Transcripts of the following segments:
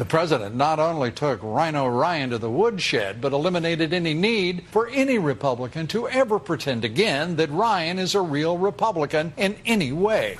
president not only took Rhino Ryan to the woodshed, but eliminated any need for any Republican to ever pretend again that Ryan is a real Republican in any way.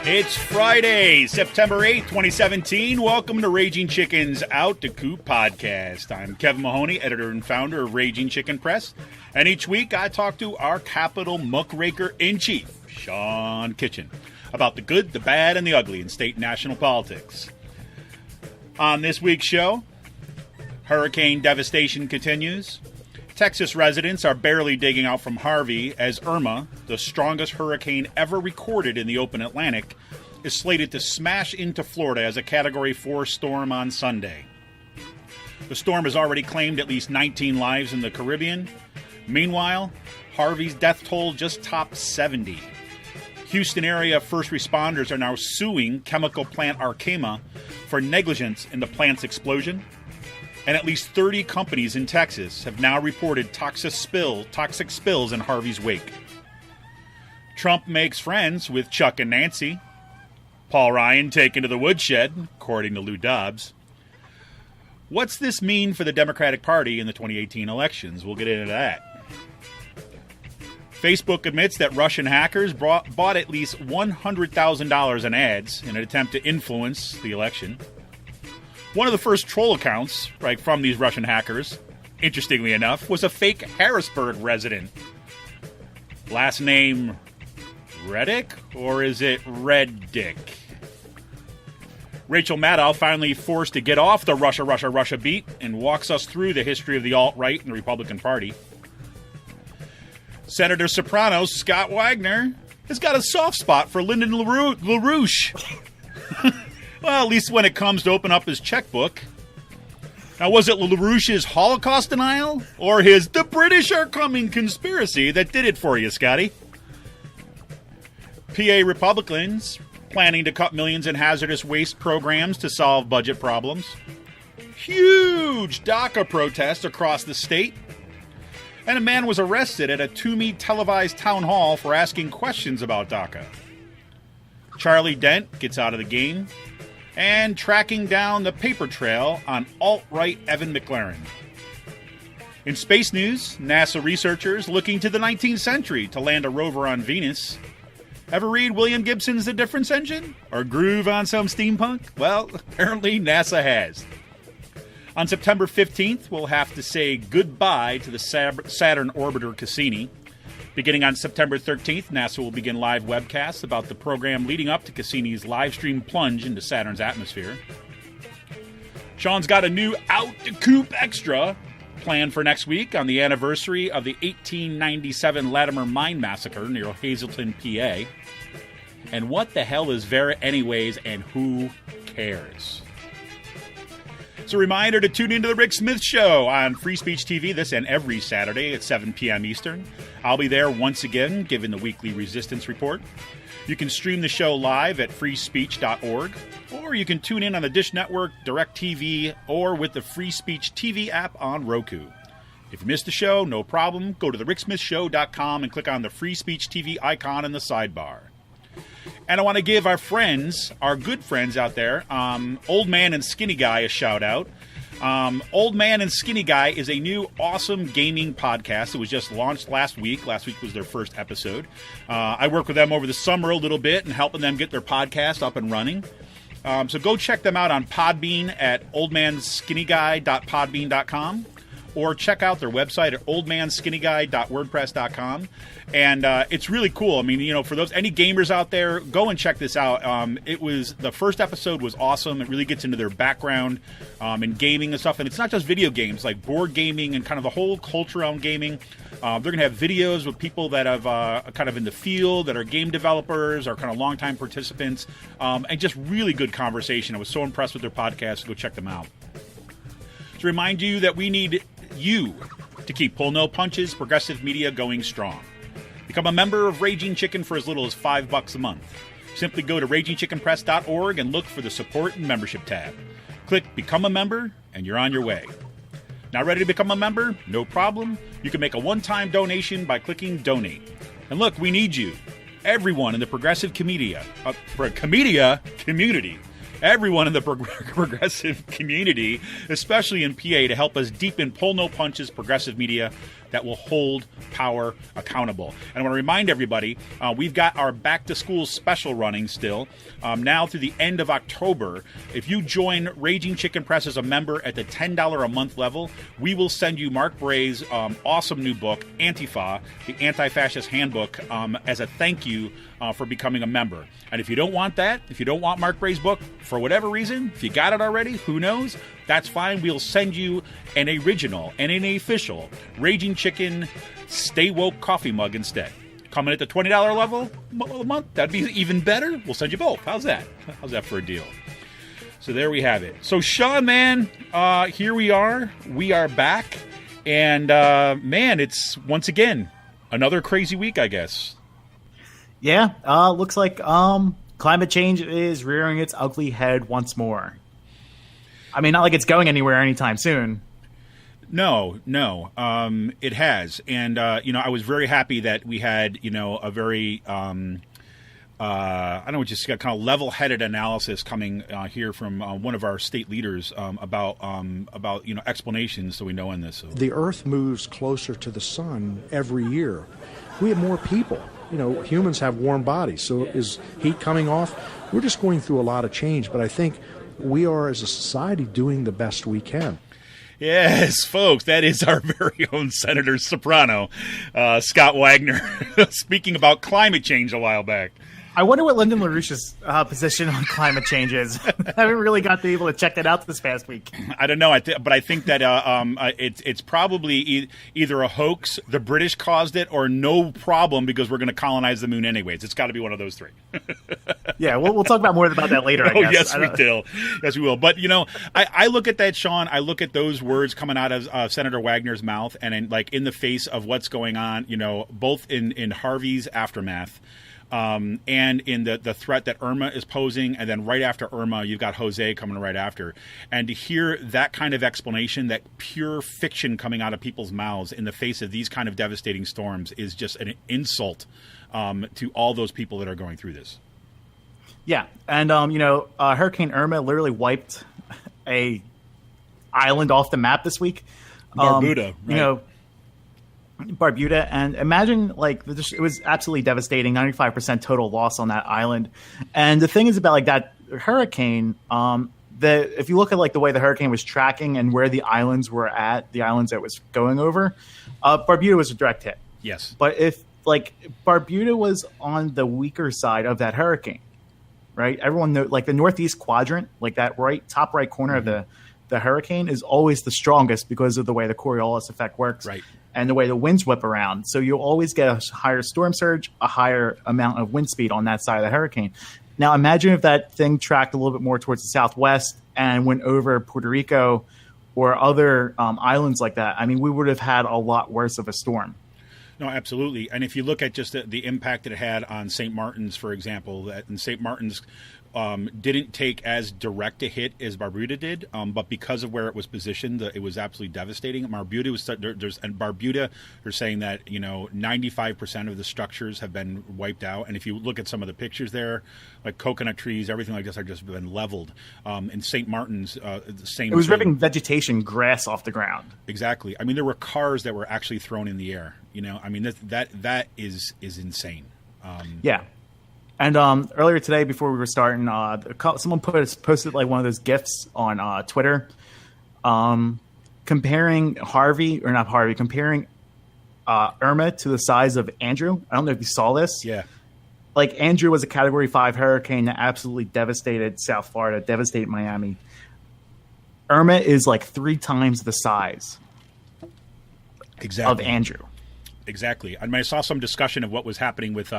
It's Friday, September 8th, 2017. Welcome to Raging Chicken's Out to Coop podcast. I'm Kevin Mahoney, editor and founder of Raging Chicken Press. And each week I talk to our Capitol muckraker-in-chief, Sean Kitchen, about the good, the bad, and the ugly in state and national politics. On this week's show, hurricane devastation continues. Texas residents are barely digging out from Harvey as Irma, the strongest hurricane ever recorded in the open Atlantic, is slated to smash into Florida as a Category 4 storm on Sunday. The storm has already claimed at least 19 lives in the Carribean. Meanwhile, Harvey's death toll just topped 70. Houston area first responders are now suing chemical plant Arkema for negligence in the plant's explosion. And at least 30 companies in Texas have now reported toxic spills in Harvey's wake. Trump makes friends with Chuck and Nancy. Paul Ryan taken to the woodshed, according to Lou Dobbs. What's this mean for the Democratic Party in the 2018 elections? We'll get into that. Facebook admits that Russian hackers bought at least $100,000 in ads in an attempt to influence the election. One of the first troll accounts, from these Russian hackers, interestingly enough, was a fake Harrisburg resident. Last name Reddick, or is it Red Dick? Rachel Maddow finally forced to get off the Russia beat and walks us through the history of the alt-right and the Republican Party. Senator Soprano Scott Wagner has got a soft spot for Lyndon LaRouche. Well, at least when it comes to open up his checkbook. Now, was it LaRouche's Holocaust denial or his "the British are coming" conspiracy that did it for you, Scottie? PA Republicans planning to cut millions in hazardous waste programs to solve budget problems. Huge DACA protest across the state. And a man was arrested at a Toomey televised town hall for asking questions about DACA. Charlie Dent gets out of the game. And tracking down the paper trail on alt-right Evan McLaren. In space news, NASA researchers looking to the 19th century to land a rover on Venus. Ever read William Gibson's The Difference Engine? Or groove on some steampunk? Well, apparently NASA has. On September 15th, we'll have to say goodbye to the Saturn orbiter Cassini. Beginning on September 13th, NASA will begin live webcasts about the program leading up to Cassini's live-stream plunge into Saturn's atmosphere. Sean's got a new Out to Coop Extra planned for next week on the anniversary of the 1897 Latimer Mine Massacre near Hazleton, PA. And what the hell is Vera anyways, and who cares? It's a reminder to tune into The Rick Smith Show on Free Speech TV this and every Saturday at 7 p.m. Eastern. I'll be there once again, giving the weekly resistance report. You can stream the show live at freespeech.org, or you can tune in on the Dish Network, DirecTV, or with the Free Speech TV app on Roku. If you missed the show, no problem. Go to thericksmithshow.com and click on the Free Speech TV icon in the sidebar. And I want to give our friends, our good friends out there, Old Man and Skinny Guy, a shout out. Old Man and Skinny Guy is a new awesome gaming podcast. It was just launched last week. Last week was their first episode. I worked with them over the summer a little bit and helping them get their podcast up and running. So go check them out on Podbean at oldmanskinnyguy.podbean.com. Or check out their website at oldmanskinnyguy.wordpress.com. And it's really cool. I mean, for any gamers out there, go and check this out. The first episode was awesome. It really gets into their background in gaming and stuff. And it's not just video games, like board gaming and kind of the whole culture around gaming. They're going to have videos with people that have kind of in the field, that are game developers, or kind of longtime participants, and just really good conversation. I was so impressed with their podcast. Go check them out. To remind you that we need you to keep Pull No Punches Progressive Media going strong. Become a member of Raging Chicken for as little as $5 a month. Simply go to ragingchickenpress.org and look for the Support and Membership tab. Click Become a Member, and you're on your way. Not ready to become a member? No problem. You can make a one-time donation by clicking Donate. And look, we need you. Everyone in the progressive community. Everyone in the progressive community, especially in PA, to help us deepen Pull No Punches progressive media that will hold power accountable. And I want to remind everybody, we've got our Back to School special running still, now through the end of October. If you join Raging Chicken Press as a member at the $10 a month level, we will send you Mark Bray's awesome new book, Antifa, the Anti-Fascist Handbook, as a thank you for becoming a member. And if you don't want that, if you don't want Mark Bray's book, for whatever reason, if you got it already, who knows? That's fine. We'll send you an original and an official Raging Chicken Stay Woke coffee mug instead. Coming at the $20 level a month, that'd be even better. We'll send you both. How's that? How's that for a deal? So there we have it. So Sean, man, here we are. We are back. And, man, it's, once again, another crazy week, I guess. Yeah, looks like climate change is rearing its ugly head once more. I mean, not like it's going anywhere anytime soon. No, it has. And, I was very happy that we had, a very, I don't know, just got kind of level-headed analysis coming here from one of our state leaders about explanations so we know in this. So. The Earth moves closer to the sun every year. We have more people. Humans have warm bodies, so is heat coming off? We're just going through a lot of change, but I think we are, as a society, doing the best we can. Yes, folks, that is our very own Senator Soprano, Scott Wagner, speaking about climate change a while back. I wonder what Lyndon LaRouche's position on climate change is. I haven't really got to be able to check that out this past week. I don't know, but I think that it's probably either a hoax, the British caused it, or no problem because we're going to colonize the moon anyways. It's got to be one of those three. Yeah, we'll talk more about that later, I guess. Yes, we will. Yes, we will. But, I look at that, Sean, I look at those words coming out of Senator Wagner's mouth and in the face of what's going on, both in Harvey's aftermath, and in the threat that Irma is posing, and then right after Irma, you've got Jose coming right after. And to hear that kind of explanation, that pure fiction coming out of people's mouths in the face of these kind of devastating storms is just an insult to all those people that are going through this. Yeah, and Hurricane Irma literally wiped a island off the map this week. Barbuda, right? Barbuda, and imagine it was absolutely devastating. 95% total loss on that island. And the thing is about that hurricane, if you look at the way the hurricane was tracking and where the islands were at, the islands that it was going over, Barbuda was a direct hit. Yes, but if Barbuda was on the weaker side of that hurricane, right? Everyone knows the northeast quadrant, that top right corner of the hurricane is always the strongest because of the way the Coriolis effect works. Right. And the way the winds whip around. So you'll always get a higher storm surge, a higher amount of wind speed on that side of the hurricane. Now imagine if that thing tracked a little bit more towards the southwest and went over Puerto Rico or other islands like that. I mean, we would have had a lot worse of a storm. No, absolutely. And if you look at just the impact that it had on St. Martin's, for example, that in St. Martin's didn't take as direct a hit as Barbuda did, but because of where it was positioned, it was absolutely devastating. Barbuda, they're saying that 95% of the structures have been wiped out, and if you look at some of the pictures there, like coconut trees, everything like this, are just been leveled. In St. Martin's, the same. It was ripping vegetation, grass off the ground. Exactly. I mean, there were cars that were actually thrown in the air. I mean that is insane. Yeah. And earlier today, before we were starting, someone posted one of those GIFs on Twitter, comparing comparing Irma to the size of Andrew. I don't know if you saw this. Yeah. Andrew was a Category 5 hurricane that absolutely devastated South Florida, devastated Miami. Irma is 3 times the size of Andrew. Exactly. I mean, I saw some discussion of what was happening with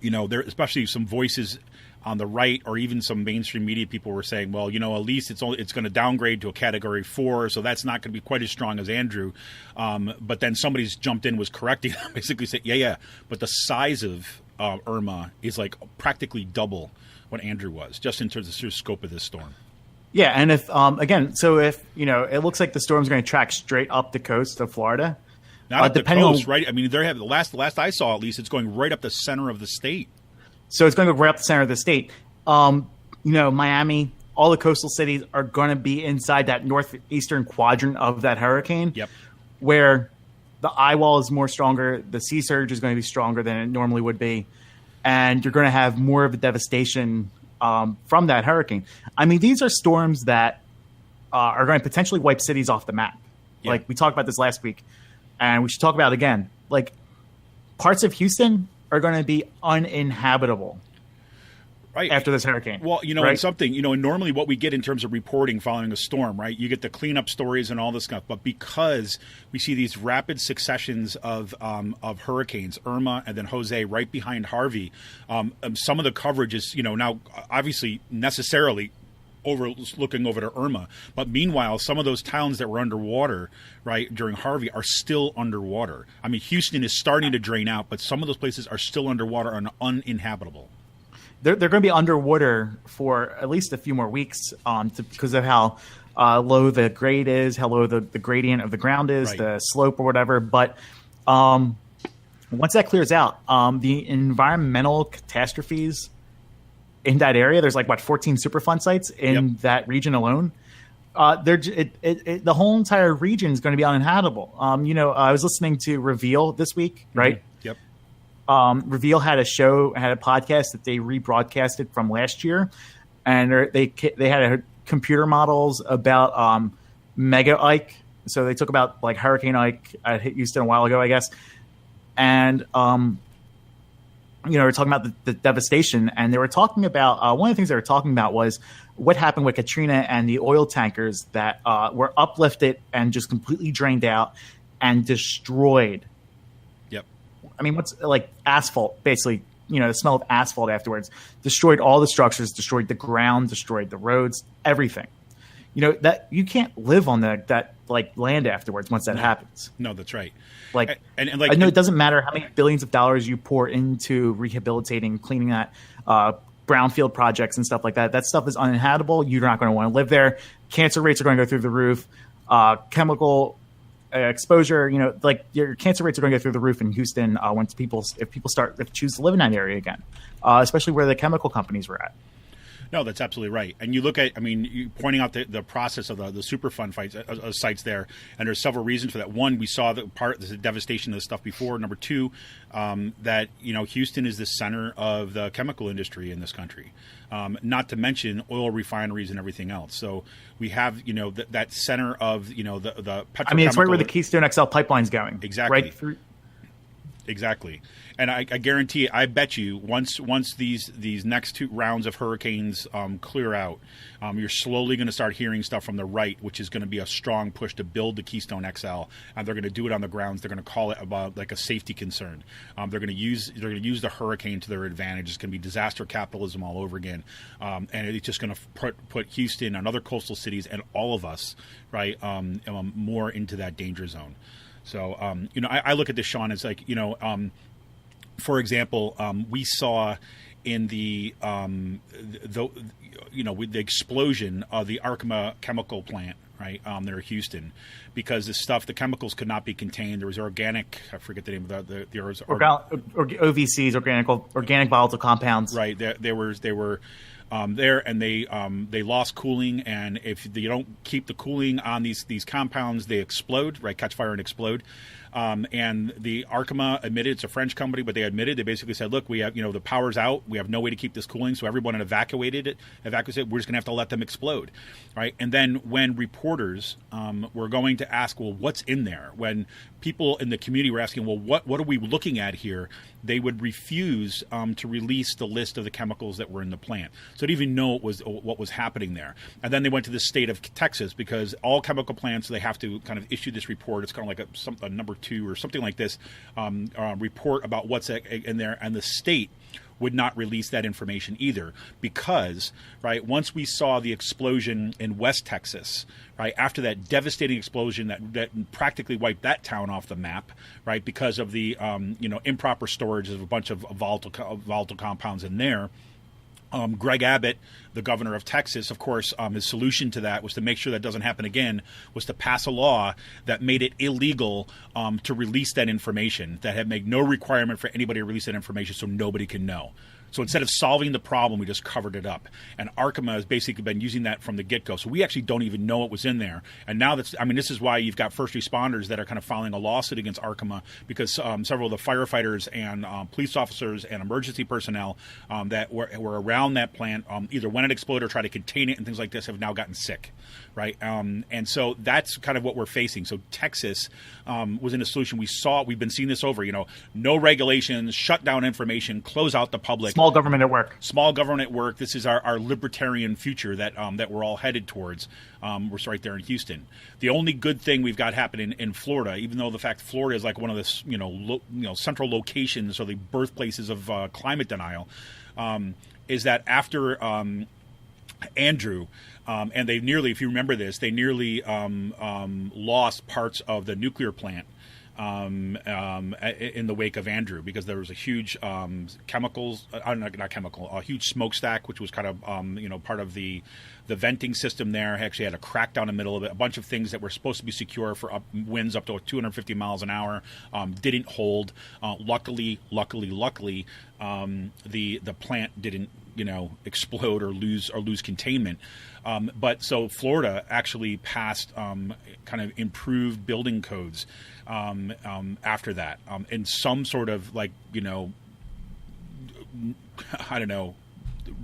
there, especially some voices on the right or even some mainstream media people were saying, well, at least it's going to downgrade to a Category 4, so that's not going to be quite as strong as Andrew. But then somebody's jumped in, was correcting, basically said, yeah, but the size of Irma is practically double what Andrew was, just in terms of the scope of this storm. Yeah, and if again, so if it looks like the storm's going to track straight up the coast of Florida. Not up the coast, right? I mean, they have the last I saw, at least, it's going right up the center of the state. So it's going to go right up the center of the state. Miami, all the coastal cities are going to be inside that northeastern quadrant of that hurricane. Yep. Where the eye wall is more stronger, the sea surge is going to be stronger than it normally would be, and you're going to have more of a devastation from that hurricane. I mean, these are storms that are going to potentially wipe cities off the map. Yeah. Like we talked about this last week, and we should talk about it again. Like parts of Houston are going to be uninhabitable after this hurricane. Well, and something, and normally what we get in terms of reporting following a storm, right? You get the cleanup stories and all this stuff, but because we see these rapid successions of hurricanes, Irma and then Jose right behind Harvey, some of the coverage is, now obviously necessarily looking over to Irma, but meanwhile, some of those towns that were underwater, right, during Harvey are still underwater. I mean, Houston is starting to drain out, but some of those places are still underwater and uninhabitable. They're going to be underwater for at least a few more weeks because of how low the grade is, how low the gradient of the ground is, the slope or whatever. But once that clears out, the environmental catastrophes in that area, there's 14 Superfund sites in that region alone. The whole entire region is going to be uninhabitable. I was listening to Reveal this week, right? Mm-hmm. Yep. Reveal had a podcast that they rebroadcasted from last year, and they had computer models about Mega Ike. So they took about Hurricane Ike hit Houston a while ago, I guess, and we're talking about the devastation, and they were talking about one of the things they were talking about was what happened with Katrina and the oil tankers that were uplifted and just completely drained out and destroyed. I mean, what's asphalt, basically, the smell of asphalt afterwards, destroyed all the structures, destroyed the ground, destroyed the roads, everything. That you can't live on that land afterwards once that happens. No, that's right. I know it doesn't matter how many billions of dollars you pour into rehabilitating, cleaning that brownfield projects and stuff like that. That stuff is uninhabitable. You're not going to want to live there. Cancer rates are going to go through the roof. Chemical exposure, your cancer rates are going to go through the roof in Houston if people choose to live in that area again, especially where the chemical companies were at. No, that's absolutely right. And you look at, you pointing out the process of the Superfund sites there, and there's several reasons for that. One, we saw the devastation of this stuff before. Number two, that Houston is the center of the chemical industry in this country, not to mention oil refineries and everything else. So we have that center of the petrochemical. It's right where the Keystone XL pipeline's going. Exactly. Right through. Exactly. And I guarantee, I bet you, once these next two rounds of hurricanes clear out, you're slowly going to start hearing stuff from the right, which is going to be a strong push to build the Keystone XL, and they're going to do it on the grounds. They're going to call it about a safety concern. They're going to use the hurricane to their advantage. It's going to be disaster capitalism all over again, and it's just going to put Houston and other coastal cities and all of us more into that danger zone. So, I look at this, Sean, as for example, we saw in with the explosion of the Arkema chemical plant, right, there in Houston, because the chemicals could not be contained. There was organic, I forget the name of the OVCs, organic volatile compounds. Right. They were there, and they lost cooling, and if you don't keep the cooling on these compounds, they explode, right? Catch fire and explode. And the Arkema admitted, it's a French company, but they basically said, look, we have, the power's out, we have no way to keep this cooling, so everyone evacuated, we're just going to have to let them explode, right? And then when reporters were going to ask, well, what's in there? When people in the community were asking, well, what are we looking at here? They would refuse to release the list of the chemicals that were in the plant. So they didn't even know what was happening there. And then they went to the state of Texas, because all chemical plants, they have to kind of issue this report. It's kind of like a number 2 or something like this, report about what's in there. And the state would not release that information either, because, right, once we saw the explosion in West Texas, right, after that devastating explosion that practically wiped that town off the map, right, because of the improper storage of a bunch of volatile compounds in there, Greg Abbott, the governor of Texas, of course, his solution to that was to make sure that doesn't happen again, was to pass a law that made it illegal to release that information, that had made no requirement for anybody to release that information so nobody can know. So instead of solving the problem, we just covered it up. And Arkema has basically been using that from the get-go. So we actually don't even know what was in there. And now this is why you've got first responders that are kind of filing a lawsuit against Arkema, because several of the firefighters and police officers and emergency personnel that were around that plant either when it exploded or tried to contain it and things like this have now gotten sick, right? And so that's kind of what we're facing. So Texas was in a solution. We've been seeing this over, no regulations, shut down information, close out the public. Small government at work. Small government at work. This is our libertarian future that we're all headed towards. We're right there in Houston. The only good thing we've got happening in Florida, even though the fact Florida is like one of the central locations or the birthplaces of climate denial, is that after Andrew, and they nearly, if you remember this, they nearly lost parts of the nuclear plant in the wake of Andrew, because there was a huge a huge smokestack, which was kind of part of the venting system there. Actually had a crack down the middle of it. A bunch of things that were supposed to be secure for winds up to 250 miles an hour didn't hold. Luckily, the plant didn't explode or lose containment. But so Florida actually passed kind of improved building codes after that, and some sort of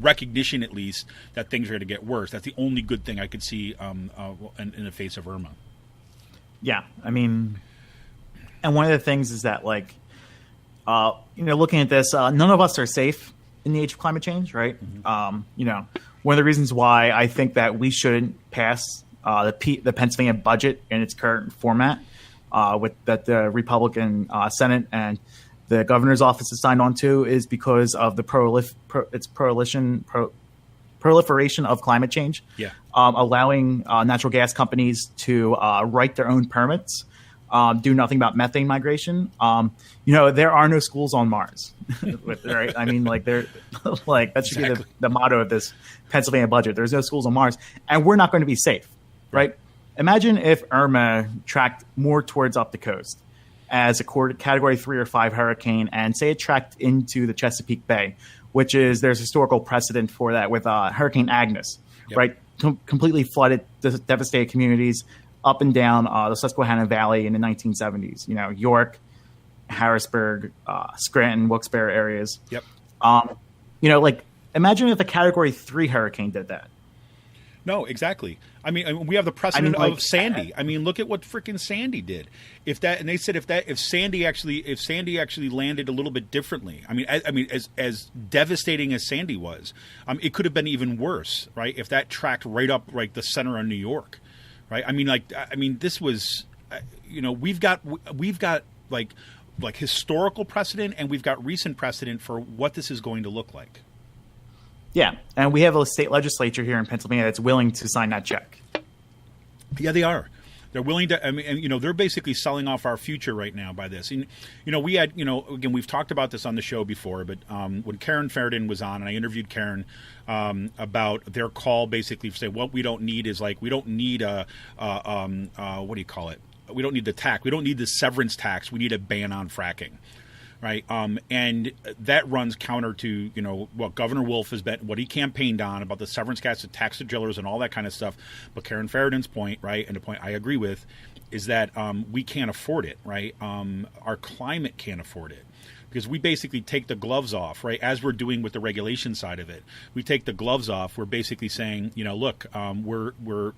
recognition at least that things are going to get worse. That's the only good thing I could see in the face of Irma. Yeah, and one of the things is that looking at this, none of us are safe in the age of climate change, right? Mm-hmm. One of the reasons why I think that we shouldn't pass the Pennsylvania budget in its current format, with that the Republican Senate and the governor's office has signed on to, is because of the proliferation of climate change. Yeah, allowing natural gas companies to write their own permits, do nothing about methane migration. There are no schools on Mars, right? That should be the motto of this Pennsylvania budget. There's no schools on Mars, and we're not going to be safe, right? Imagine if Irma tracked more towards up the coast as a Category 3 or 5 hurricane, and say it tracked into the Chesapeake Bay, which is, there's historical precedent for that with Hurricane Agnes, yep. Right? Completely flooded, devastated communities up and down the Susquehanna Valley in the 1970s. York, Harrisburg, Scranton, Wilkes-Barre areas. Yep. Imagine if a Category 3 hurricane did that. No, exactly. We have the precedent of Sandy. Look at what freaking Sandy did. They said if Sandy actually landed a little bit differently. As devastating as Sandy was, it could have been even worse, right? If that tracked right up the center of New York, right? This was, we've got historical precedent, and we've got recent precedent for what this is going to look like. Yeah, and we have a state legislature here in Pennsylvania that's willing to sign that check. Yeah, they are. They're willing to. They're basically selling off our future right now by this. And we had, again, we've talked about this on the show before, but when Karen Fairden was on, and I interviewed Karen about their call, basically to say what we don't need is we don't need what do you call it? We don't need the tax. We don't need the severance tax. We need a ban on fracking. Right. And that runs counter to, what Governor Wolf has been, what he campaigned on about the severance tax, the tax to drillers and all that kind of stuff. But Karen Fairden's point, right, and the point I agree with, is that we can't afford it. Right. Our climate can't afford it, because we basically take the gloves off, right, as we're doing with the regulation side of it. We take the gloves off. We're basically saying, look, we're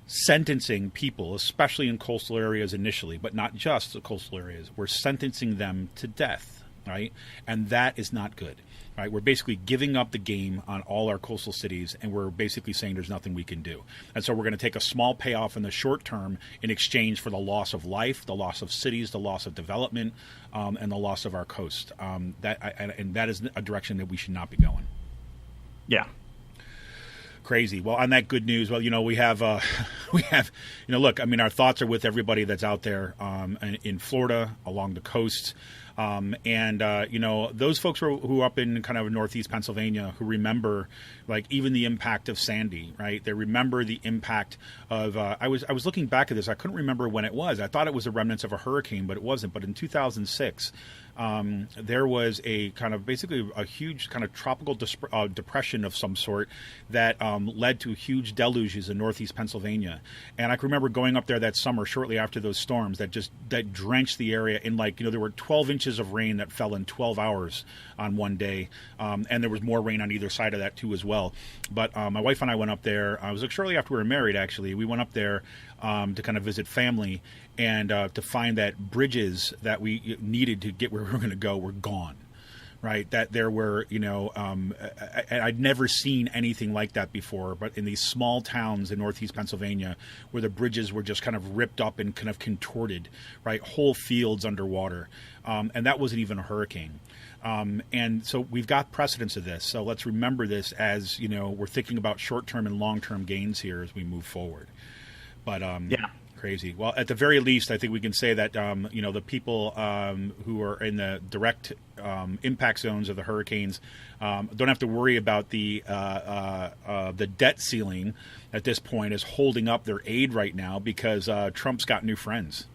sentencing people, especially in coastal areas initially, but not just the coastal areas. We're sentencing them to death, right? And that is not good, right? We're basically giving up the game on all our coastal cities, and we're basically saying there's nothing we can do. And so we're going to take a small payoff in the short term in exchange for the loss of life, the loss of cities, the loss of development, and the loss of our coast. And that is a direction that we should not be going. Yeah. Crazy. Well, on that good news, we have, look, our thoughts are with everybody that's out there in Florida, along the coast. Those folks who are up in kind of northeast Pennsylvania who remember like even the impact of Sandy, right? They remember the impact of I was looking back at this. I couldn't remember when it was. I thought it was the remnants of a hurricane, but it wasn't. But in 2006, there was a kind of basically a huge kind of tropical depression of some sort that led to huge deluges in northeast Pennsylvania. And I can remember going up there that summer shortly after those storms that drenched the area in there were 12 inches of rain that fell in 12 hours on one day. And there was more rain on either side of that too as well. But my wife and I went up there. It was like shortly after we were married, actually. We went up there to kind of visit family and to find that bridges that we needed to get where we were going to go were gone. Right, that there were, I'd never seen anything like that before, but in these small towns in northeast Pennsylvania where the bridges were just kind of ripped up and kind of contorted, right, whole fields underwater, and that wasn't even a hurricane. And so we've got precedence of this, so let's remember this as, we're thinking about short-term and long-term gains here as we move forward. But yeah. Crazy. Well, at the very least, I think we can say that the people who are in the direct impact zones of the hurricanes don't have to worry about the debt ceiling at this point is holding up their aid right now because Trump's got new friends.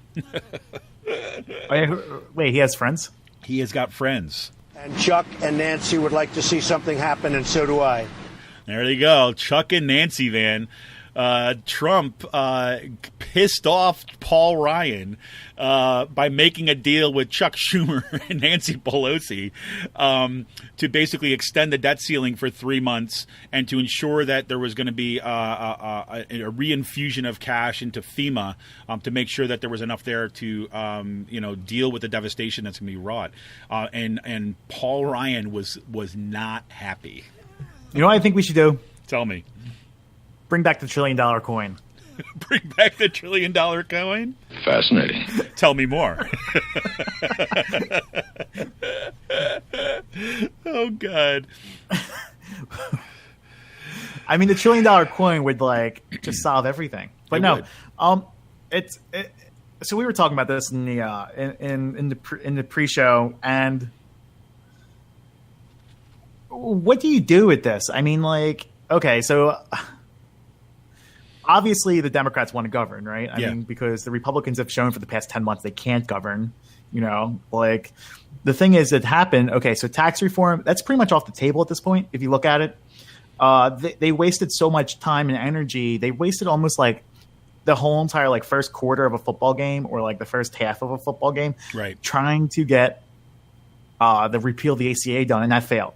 Wait, he has friends? He has got friends. And Chuck and Nancy would like to see something happen, and so do I. There you go. Chuck and Nancy, man. Trump pissed off Paul Ryan by making a deal with Chuck Schumer and Nancy Pelosi to basically extend the debt ceiling for 3 months and to ensure that there was going to be a reinfusion of cash into FEMA to make sure that there was enough there to deal with the devastation that's going to be wrought. And Paul Ryan was not happy. You know what I think we should do? Tell me. Bring back the $1 trillion coin. Bring back the $1 trillion coin? Fascinating. Tell me more. Oh, God. I mean, the $1 trillion coin would just solve everything. But no, so we were talking about this in the pre-show, and what do you do with this? I mean, okay, so obviously the Democrats want to govern, right? I mean, because the Republicans have shown for the past 10 months they can't govern, the thing is that happened. Okay, so tax reform, that's pretty much off the table at this point. If you look at it, they wasted so much time and energy. They wasted almost the whole entire first quarter of a football game or the first half of a football game, right, trying to get the repeal of the ACA done, and that failed.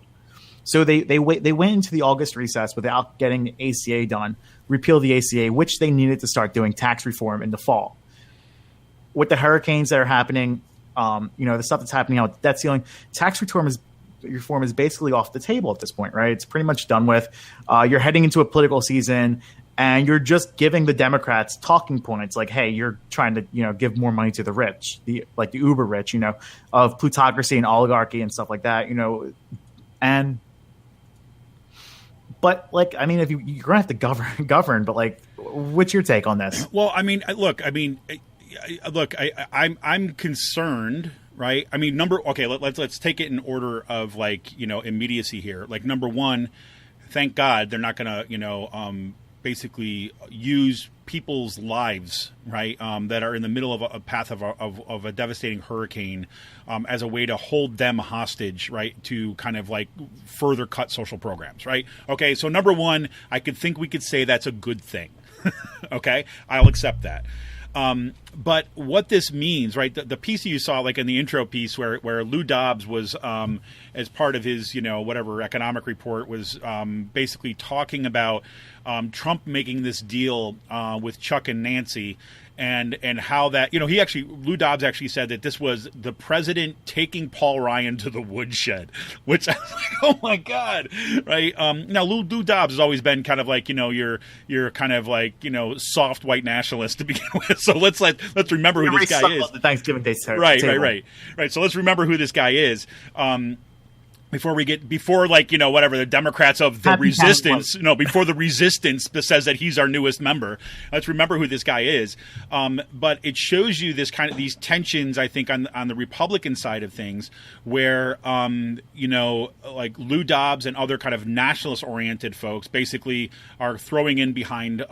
So they went into the August recess without getting the ACA done, repeal the ACA, which they needed to start doing tax reform in the fall. With the hurricanes that are happening, the stuff that's happening out with the debt ceiling, tax reform is basically off the table at this point, right? It's pretty much done with. You're heading into a political season, and you're just giving the Democrats talking points hey, you're trying to give more money to the rich, the uber rich, of plutocracy and oligarchy and stuff like that, and. But I mean, if you're gonna have to govern, but what's your take on this? Well, I mean, look, I'm concerned, right? I mean, let's take it in order of immediacy here. Number one, thank God they're not gonna basically use people's lives, right, that are in the middle of a path of a devastating hurricane as a way to hold them hostage, right, to kind of further cut social programs, right? Okay, so number one, we could say that's a good thing. Okay, I'll accept that. But what this means, right? The piece you saw, in the intro piece, where Lou Dobbs was, as part of his, whatever economic report, was basically talking about Trump making this deal with Chuck and Nancy, and how that, Lou Dobbs actually said that this was the president taking Paul Ryan to the woodshed, which I was oh my God, right? Now Lou Dobbs has always been kind of you're kind of soft white nationalist to begin with. So let's remember who this guy is. The Thanksgiving Day right. So let's remember who this guy is. before like, whatever, the Democrats of the resistance, before the resistance says that he's our newest member. Let's remember who this guy is. But it shows you these tensions, I think, on the Republican side of things, where, like Lou Dobbs and other kind of nationalist oriented folks basically are throwing in behind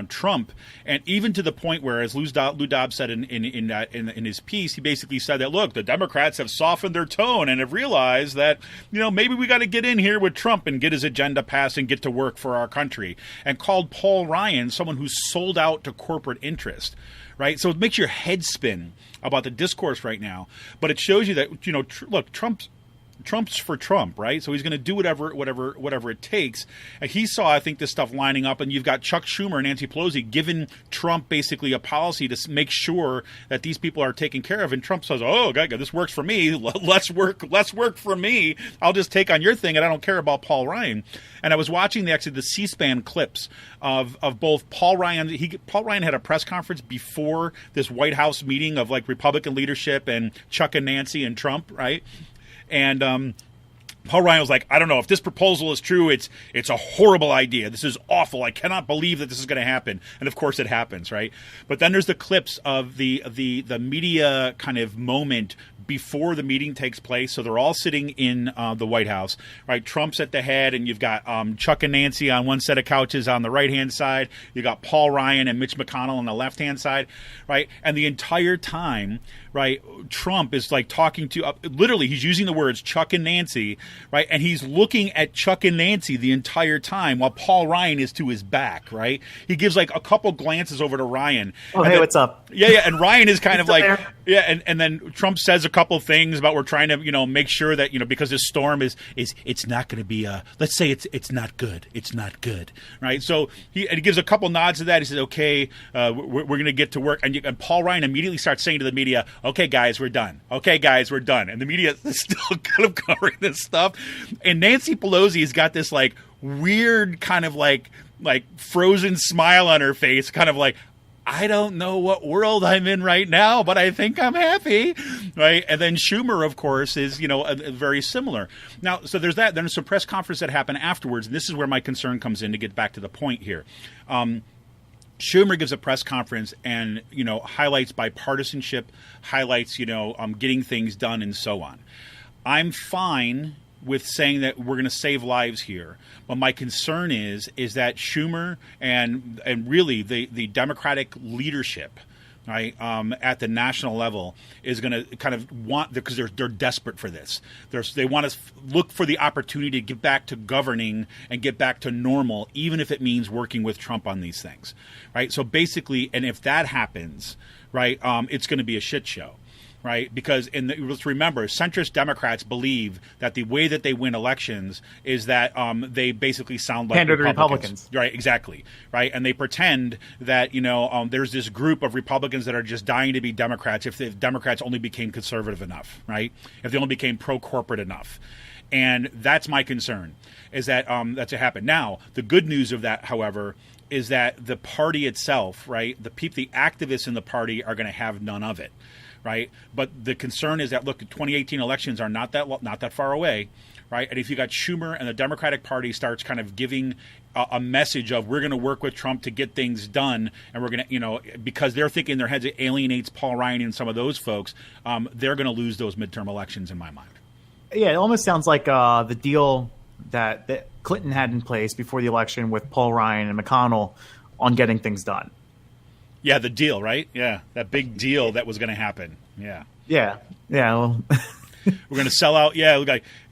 Trump. And even to the point where, as Lou Dobbs said in his piece, he basically said that, look, the Democrats have softened their tone and have realized that, maybe we got to get in here with Trump and get his agenda passed and get to work for our country, and called Paul Ryan someone who's sold out to corporate interest, right? So it makes your head spin about the discourse right now. But it shows you that, look, Trump's for Trump, right? So he's going to do whatever it takes. And he saw, I think, this stuff lining up, and you've got Chuck Schumer and Nancy Pelosi giving Trump basically a policy to make sure that these people are taken care of. And Trump says, "Oh, God, this works for me. Let's work for me. I'll just take on your thing, and I don't care about Paul Ryan." And I was watching the C-SPAN clips of both Paul Ryan. Paul Ryan had a press conference before this White House meeting of like Republican leadership and Chuck and Nancy and Trump, right? And Paul Ryan was like, I don't know if this proposal is true. It's a horrible idea. This is awful. I cannot believe that this is going to happen. And of course it happens, right? But then there's the clips of the media kind of moment before the meeting takes place. So they're all sitting in the White House, right? Trump's at the head, and you've got Chuck and Nancy on one set of couches on the right-hand side. You got Paul Ryan and Mitch McConnell on the left-hand side, right? And the entire time, right, Trump is like talking to, literally he's using the words Chuck and Nancy, right? And he's looking at Chuck and Nancy the entire time while Paul Ryan is to his back, right? He gives like a couple glances over to Ryan. Oh, hey, what's up? Yeah. And Ryan is kind of like, there. Yeah. And then Trump says a couple things about we're trying to, make sure that, because this storm is it's not going to be, let's say it's not good. It's not good. Right. So he gives a couple nods to that. He says, okay, we're going to get to work. And Paul Ryan immediately starts saying to the media, okay, guys, we're done. Okay, guys, we're done. And the media is still kind of covering this stuff. And Nancy Pelosi has got this like weird kind of like frozen smile on her face, kind of like, I don't know what world I'm in right now, but I think I'm happy, right? And then Schumer, of course, is, very similar. Now, so there's that. Then there's some press conference that happened afterwards, and this is where my concern comes in to get back to the point here. Schumer gives a press conference and, highlights bipartisanship, highlights, getting things done and so on. I'm fine with saying that we're going to save lives here. But my concern is that Schumer and really the Democratic leadership, right, at the national level is going to kind of want, because they're desperate for this. They want to look for the opportunity to get back to governing and get back to normal, even if it means working with Trump on these things, right? So basically, and if that happens, right, it's going to be a shit show. Right, because let's remember, centrist Democrats believe that the way that they win elections is that they basically sound like Republicans. Right, exactly. Right, and they pretend that there's this group of Republicans that are just dying to be Democrats if the Democrats only became conservative enough, right? If they only became pro-corporate enough. And that's my concern, is that that's what happened. Now, the good news of that, however, is that the party itself, right, the activists in the party are going to have none of it. Right, but the concern is that, look, the 2018 elections are not that far away, right? And if you got Schumer and the Democratic Party starts kind of giving a message of we're going to work with Trump to get things done, and we're going to, because they're thinking in their heads it alienates Paul Ryan and some of those folks, they're going to lose those midterm elections in my mind. Yeah, it almost sounds like the deal that Clinton had in place before the election with Paul Ryan and McConnell on getting things done. Yeah, the deal, right? Yeah, that big deal that was going to happen. Yeah. Yeah. Well, we're going to sell out. Yeah,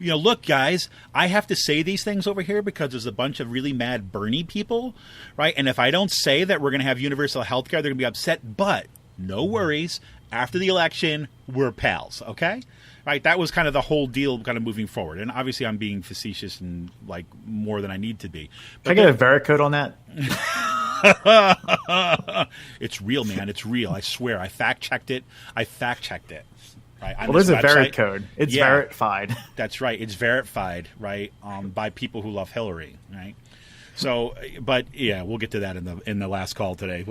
look, guys, I have to say these things over here because there's a bunch of really mad Bernie people, right? And if I don't say that we're going to have universal health care, they're going to be upset. But no worries. After the election, we're pals, okay? Right? That was kind of the whole deal kind of moving forward. And obviously I'm being facetious and like more than I need to be. But can I get a Vera code on that? It's real, man. It's real. I swear. I fact-checked it. Right? Well, there's a Verit code. It's verified. That's right. It's verified, right, by people who love Hillary, right? So, but yeah, we'll get to that in the last call today.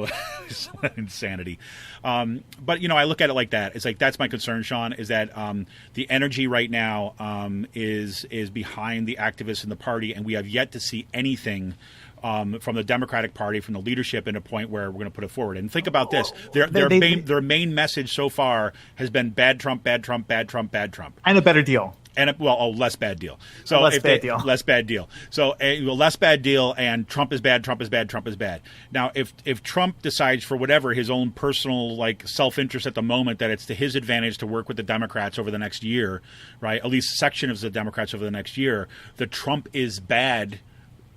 Insanity. But I look at it like that. It's like that's my concern, Sean. Is that the energy right now is behind the activists in the party, and we have yet to see anything from the Democratic Party, from the leadership, in a point where we're going to put it forward. And think about this: their main message so far has been bad Trump, bad Trump, bad Trump, bad Trump, and a better deal. And less bad deal. So less bad deal. Less bad deal. So less bad deal, and Trump is bad. Trump is bad. Trump is bad. Now, if Trump decides for whatever his own personal self-interest at the moment that it's to his advantage to work with the Democrats over the next year, right? At least section of the Democrats over the next year, the Trump is bad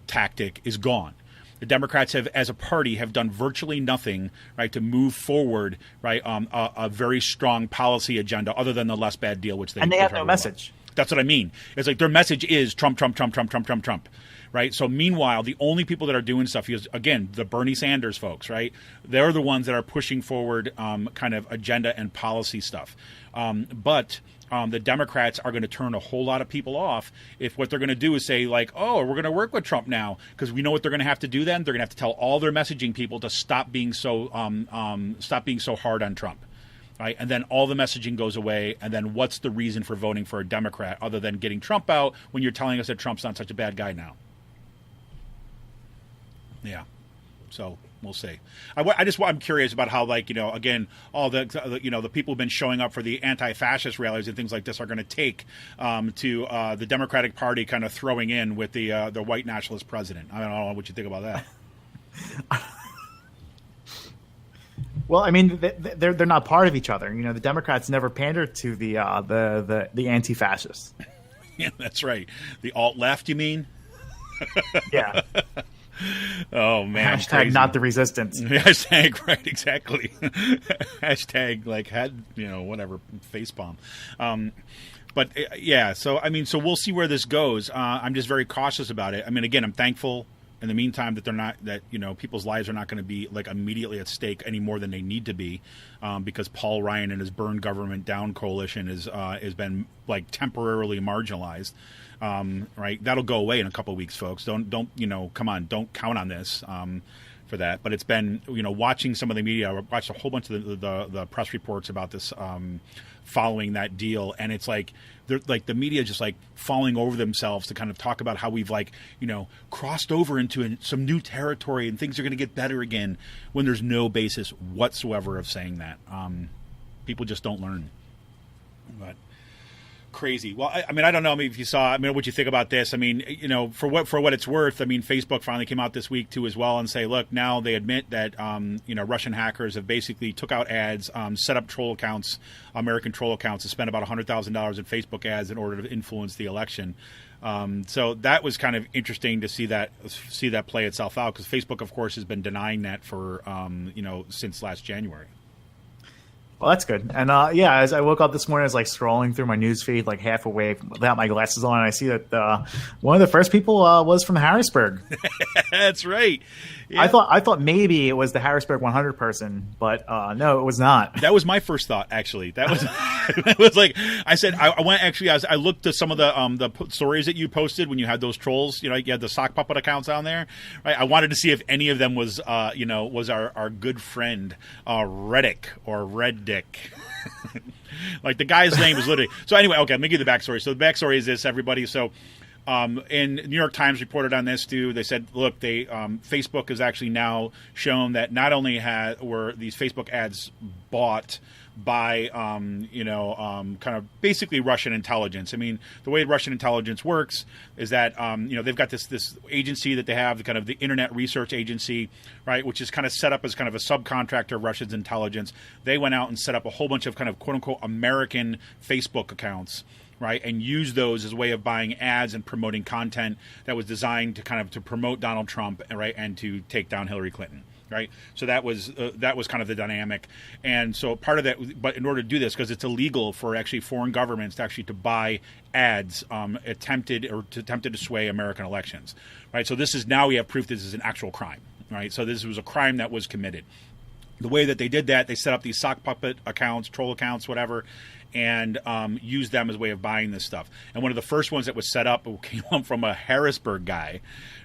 tactic is gone. The Democrats have, as a party, have done virtually nothing, right, to move forward, right, a very strong policy agenda other than the less bad deal, which they have no message. That's what I mean. It's like their message is Trump, Trump, Trump, Trump, Trump, Trump, Trump, right? So meanwhile, the only people that are doing stuff is, again, the Bernie Sanders folks, right? They're the ones that are pushing forward kind of agenda and policy stuff. But the Democrats are going to turn a whole lot of people off if what they're going to do is say, like, oh, we're going to work with Trump now, because we know what they're going to have to do then. They're going to have to tell all their messaging people to stop being so hard on Trump. Right? And then all the messaging goes away, and then what's the reason for voting for a Democrat other than getting Trump out when you're telling us that Trump's not such a bad guy now? Yeah. So we'll see. I'm curious about how, again, all the people who've been showing up for the anti-fascist rallies and things like this are going to take to the Democratic Party kind of throwing in with the white nationalist president. I don't know what you think about that. Well, I mean, they're not part of each other. The Democrats never pandered to the anti-fascists. Yeah, that's right. The alt-left, you mean? Yeah. Oh, man. Hashtag not the resistance. Hashtag, right, exactly. Hashtag, whatever, facepalm. But, yeah, so we'll see where this goes. I'm just very cautious about it. I mean, again, I'm thankful in the meantime that people's lives are not going to be immediately at stake any more than they need to be, because Paul Ryan and his Burn Government Down coalition has been temporarily marginalized. Right, that'll go away in a couple of weeks, folks. Don't come on, don't count on this for that. But it's been watching some of the media. I watched a whole bunch of the press reports about this following that deal, and it's the media just falling over themselves to kind of talk about how we've crossed over into some new territory and things are going to get better again, when there's no basis whatsoever of saying that. People just don't learn. But crazy. Well, I mean, I don't know if you saw, what you think about this. I mean, for what it's worth, I mean, Facebook finally came out this week too as well and say, look, now they admit that, Russian hackers have basically took out ads, set up troll accounts, American troll accounts, to spend about $100,000 in Facebook ads in order to influence the election. So that was kind of interesting to see that play itself out, because Facebook, of course, has been denying that for, since last January. Well, that's good. And as I woke up this morning, I was scrolling through my news feed, half awake without my glasses on, and I see that one of the first people was from Harrisburg. That's right. Yeah. I thought maybe it was the Harrisburg 100 person, but no, it was not. That was my first thought, actually. That was it was I said I went actually. I looked at some of the stories that you posted when you had those trolls. You had the sock puppet accounts on there. Right. I wanted to see if any of them was our good friend Reddick or Red Dick. The guy's name was literally. So anyway, okay, let me give you the backstory. So the backstory is this, everybody. So. And New York Times reported on this too. They said, look, Facebook has actually now shown that not only were these Facebook ads bought by, kind of basically Russian intelligence. I mean, the way Russian intelligence works is that, they've got this agency that they have, kind of the Internet Research Agency, right, which is kind of set up as kind of a subcontractor of Russia's intelligence. They went out and set up a whole bunch of kind of quote-unquote American Facebook accounts, right, and use those as a way of buying ads and promoting content that was designed to promote Donald Trump, right, and to take down Hillary Clinton, right. So that was kind of the dynamic, and so part of that. But in order to do this, because it's illegal for actually foreign governments to buy ads attempted to sway American elections, right. So this is now we have proof this is an actual crime, right. So this was a crime that was committed. The way that they did that, they set up these sock puppet accounts, troll accounts, whatever, and used them as a way of buying this stuff. And one of the first ones that was set up came from a Harrisburg guy,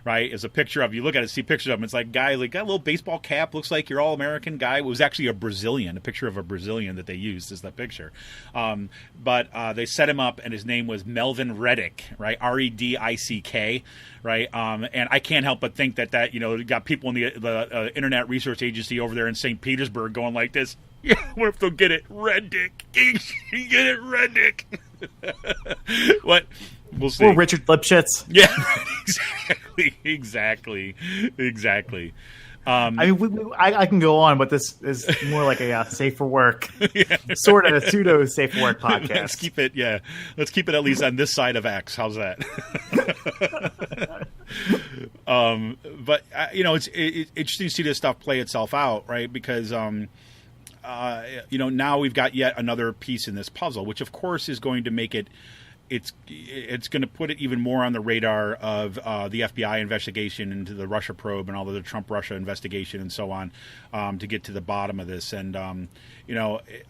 right? Is a picture of, you look at it, see pictures of him. It's like guy, like got a little baseball cap, looks like your all-American guy. It was actually a Brazilian, a picture of a Brazilian that they used as that picture. But they set him up, and his name was Melvin Reddick, right? Redick, right? And I can't help but think that you got people in the Internet Research Agency over there in St. Petersburg going like this. Yeah, what if they'll get it, Reddick? Get it, Reddick. What? We'll see. Or Richard Lipschitz. Yeah, exactly. I mean, I can go on, but this is more like a safe for work, sort of a pseudo safe for work podcast. Let's keep it at least on this side of X. How's that? But it's interesting to see this stuff play itself out, right? Because now we've got yet another piece in this puzzle, which of course is going to make it. It's going to put it even more on the radar of the FBI investigation into the Russia probe and all of the Trump-Russia investigation and so on, to get to the bottom of this. And,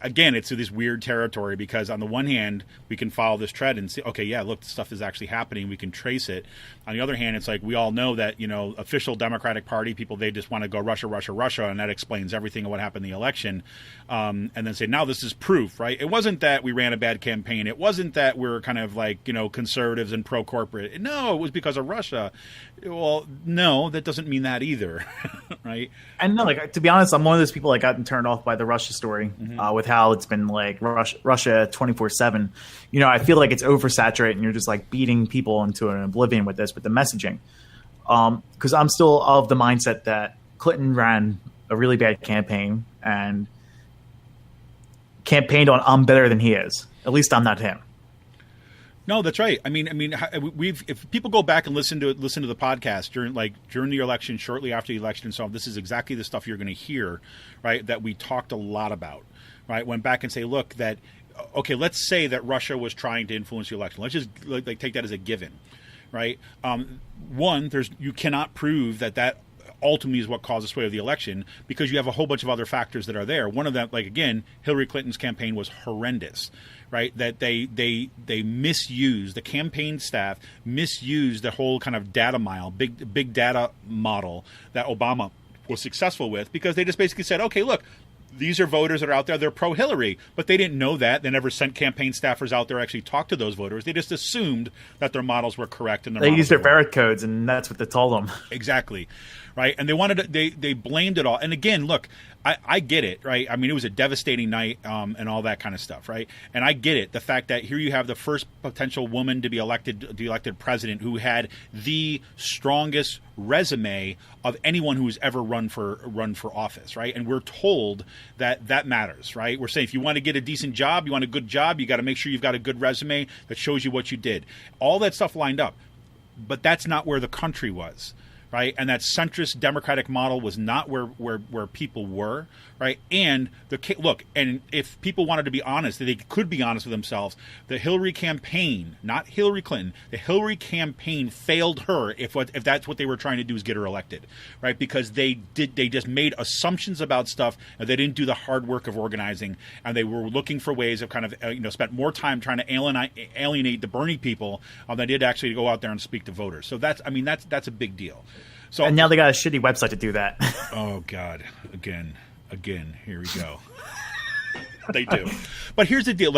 again, it's this weird territory because on the one hand, we can follow this trend and see, okay, yeah, look, this stuff is actually happening. We can trace it. On the other hand, it's like we all know that, official Democratic Party people, they just want to go Russia, Russia, Russia, and that explains everything of what happened in the election. And then say, now this is proof, right? It wasn't that we ran a bad campaign. It wasn't that we're kind of like, conservatives and pro-corporate. No, it was because of Russia. Well, no, that doesn't mean that either, right? And no, to be honest, I'm one of those people that got turned off by the Russia story, with how it's been like Russia 24/7. I feel like it's oversaturated, and you're just like beating people into an oblivion with the messaging. Because I'm still of the mindset that Clinton ran a really bad campaign and campaigned on I'm better than he is. At least I'm not him. No, that's right. I mean, if people go back and listen to the podcast during the election, shortly after the election, and so on, this is exactly the stuff you're going to hear, right? That we talked a lot about, right? Went back and say, look, that okay, let's say that Russia was trying to influence the election. Let's just take that as a given, right? One, you cannot prove that ultimately is what caused the sway of the election because you have a whole bunch of other factors that are there. One of them, again, Hillary Clinton's campaign was horrendous, right? That they misused, the campaign staff misused the whole kind of data mile, big data model that Obama was successful with because they just basically said, okay, look, these are voters that are out there, they're pro-Hillary, but they didn't know that. They never sent campaign staffers out there to actually talk to those voters. They just assumed that their models were correct. And they used their Barrett codes, and that's what they told them. Exactly. Right. And they blamed it all. And again, look, I get it. Right. I mean, it was a devastating night and all that kind of stuff. Right. And I get it. The fact that here you have the first potential woman to be elected president who had the strongest resume of anyone who's ever run for office. Right. And we're told that matters. Right. We're saying if you want to get a decent job, you want a good job, you got to make sure you've got a good resume that shows you what you did. All that stuff lined up. But that's not where the country was. Right, and that centrist Democratic model was not where people were, right? And and if people wanted to be honest, they could be honest with themselves. The Hillary campaign, not Hillary Clinton, the Hillary campaign failed her if that's what they were trying to do is get her elected, right? Because they just made assumptions about stuff and they didn't do the hard work of organizing, and they were looking for ways of kind of spent more time trying to alienate the Bernie people than they did actually go out there and speak to voters. So that's a big deal. So, and now they got a shitty website to do that. Oh God! Again, here we go. They do. But here's the deal.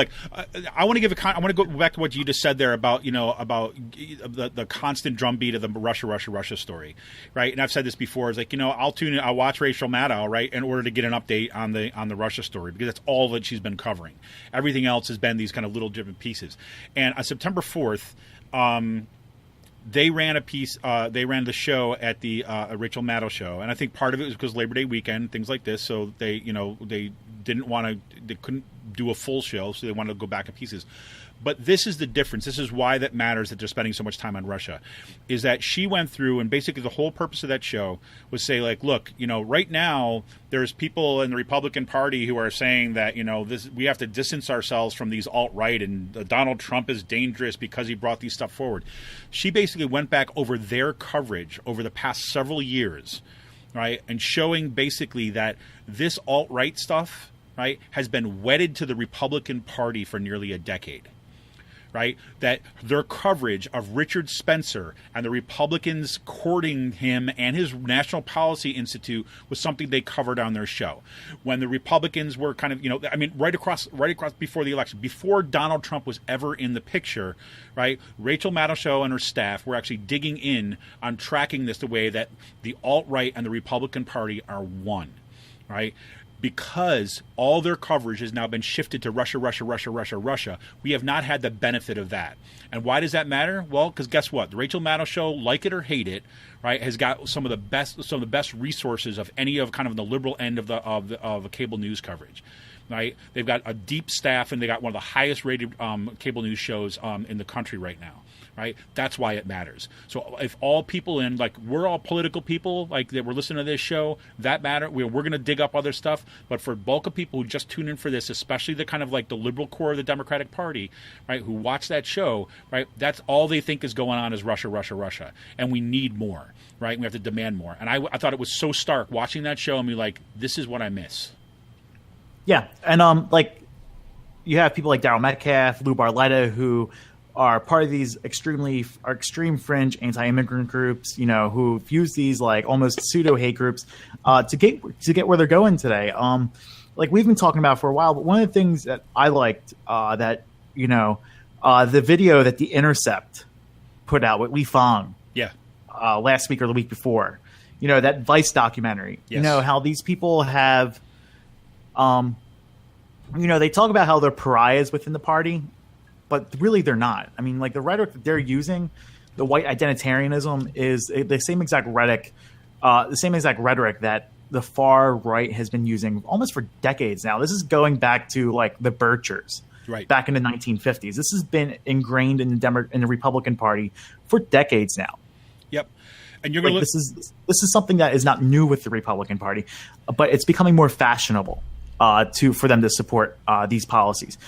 I want to go back to what you just said there about the constant drumbeat of the Russia story, right? And I've said this before. It's I'll watch Rachel Maddow, right, in order to get an update on the Russia story because that's all that she's been covering. Everything else has been these kind of little different pieces. And on September 4th. They ran they ran the show at the Rachel Maddow show, and I think part of it was because Labor Day weekend, things like this. So they couldn't do a full show, so they wanted to go back in pieces. But this is the difference. This is why that matters that they're spending so much time on Russia, is that she went through and basically the whole purpose of that show was say look, right now there's people in the Republican Party who are saying that, we have to distance ourselves from these alt-right and Donald Trump is dangerous because he brought these stuff forward. She basically went back over their coverage over the past several years, right, and showing basically that this alt-right stuff right, has been wedded to the Republican Party for nearly a decade. Right, that their coverage of Richard Spencer and the Republicans courting him and his National Policy Institute was something they covered on their show. When the Republicans were kind of, right across before the election, before Donald Trump was ever in the picture, right, Rachel Maddow and her staff were actually digging in on tracking this the way that the alt-right and the Republican Party are one, right? Because all their coverage has now been shifted to Russia, we have not had the benefit of that. And why does that matter? Well, because guess what? The Rachel Maddow Show, like it or hate it, right, has got some of the best resources of any of kind of the liberal end of cable news coverage. Right, they've got a deep staff, and they got one of the highest rated cable news shows in the country right now. Right, that's why it matters. So if all people we're all political people, like that we're listening to this show, that matter. We're going to dig up other stuff, but for bulk of people who just tune in for this, especially the kind of like the liberal core of the Democratic Party, right, who watch that show, right, that's all they think is going on is Russia, and we need more, right? We have to demand more. And I thought it was so stark watching that show and be like, this is what I miss. Yeah, and you have people like Daryl Metcalf, Lou Barletta, who are part of these extreme fringe anti-immigrant groups, who've used these like almost pseudo hate groups to get where they're going today. Like we've been talking about for a while, but one of the things that I liked the video that The Intercept put out with Lee Fang, last week or the week before, that Vice documentary. Yes. How these people have. They talk about how they're pariahs within the party, but really they're not. I mean, like the rhetoric that they're using, the white identitarianism is the same exact rhetoric that the far right has been using almost for decades now. This is going back to like the Birchers, right, back in the 1950s. This has been ingrained in the Republican Party for decades now. Yep. And you're going to this is something that is not new with the Republican Party, but it's becoming more fashionable for them to support these policies.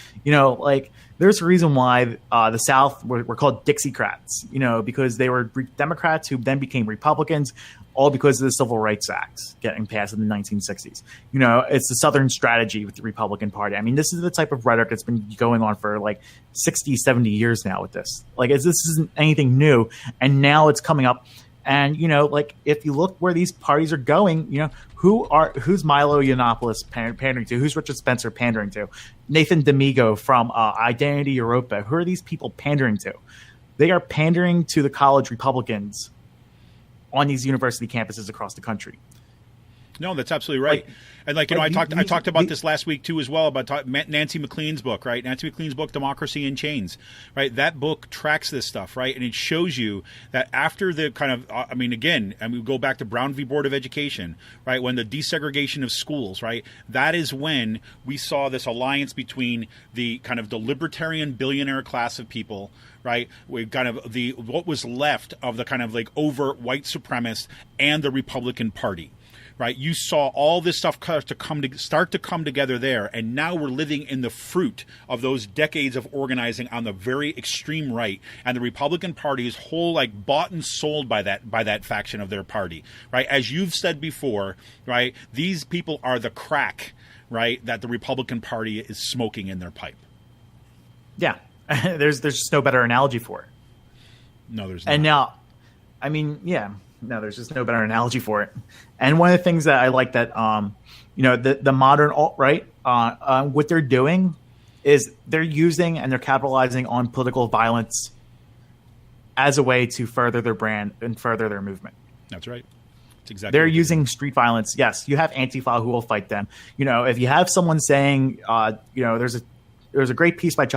There's a reason why the South were called Dixiecrats, because they were Democrats who then became Republicans, all because of the Civil Rights Act getting passed in the 1960s. It's the Southern strategy with the Republican Party. I mean, this is the type of rhetoric that's been going on for like 60, 70 years now with this. This isn't anything new, and now it's coming up. And, if you look where these parties are going, who's Milo Yiannopoulos pandering to? Who's Richard Spencer pandering to? Nathan D'Amico from Identity Europa. Who are these people pandering to? They are pandering to the college Republicans on these university campuses across the country. No, that's absolutely right. I talked about this last week too as well, about Nancy McLean's book, right? Nancy McLean's book, Democracy in Chains, right? That book tracks this stuff, right? And it shows you that after the kind of, we go back to Brown v. Board of Education, right? When the desegregation of schools, right? That is when we saw this alliance between the kind of the libertarian billionaire class of people, right? We've kind of what was left of the kind of like overt white supremacists and the Republican Party. Right, you saw all this stuff start to come together there, and now we're living in the fruit of those decades of organizing on the very extreme right, and the Republican Party is bought and sold by that faction of their party. Right, as you've said before, right, these people are the crack, right, that the Republican Party is smoking in their pipe. Yeah, there's just no better analogy for it. No, there's not. And now, no, there's just no better analogy for it. And one of the things that I like that, the modern alt-right, what they're doing is they're using and they're capitalizing on political violence as a way to further their brand and further their movement. That's right. That's exactly. They're using street violence. Yes, you have Antifa who will fight them. If you have someone saying, there's a great piece by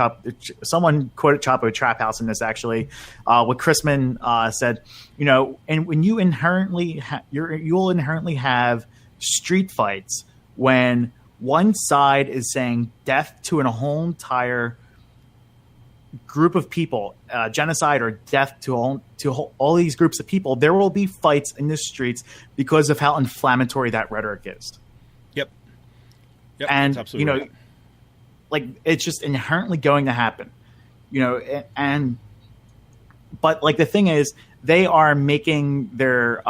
someone quoted Chapo Trap House in this actually, what Chrisman said, and when you inherently you'll inherently have street fights when one side is saying death to a whole entire group of people, genocide or death to all these groups of people. There will be fights in the streets because of how inflammatory that rhetoric is. Yep, and that's absolutely right. Like it's just inherently going to happen, but like the thing is they are making they're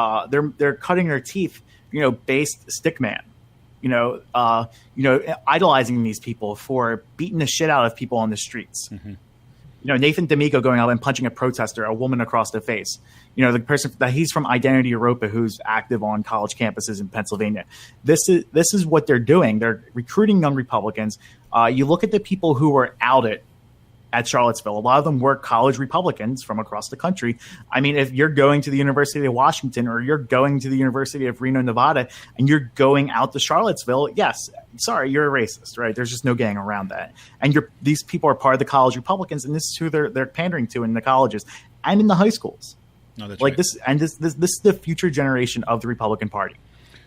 cutting their teeth, based stickman, idolizing these people for beating the shit out of people on the streets. Mm-hmm. Nathan D'Amico going out and punching a protester, a woman across the face. The person that he's from Identity Europa, who's active on college campuses in Pennsylvania. This is what they're doing. They're recruiting young Republicans. You look at the people who were outed at Charlottesville. A lot of them were college Republicans from across the country. I mean, if you're going to the University of Washington or you're going to the University of Reno, Nevada, and you're going out to Charlottesville, yes, sorry, you're a racist, right? There's just no getting around that. And these people are part of the college Republicans, and this is who they're pandering to in the colleges and in the high schools. No, that's like right. This is the future generation of the Republican Party.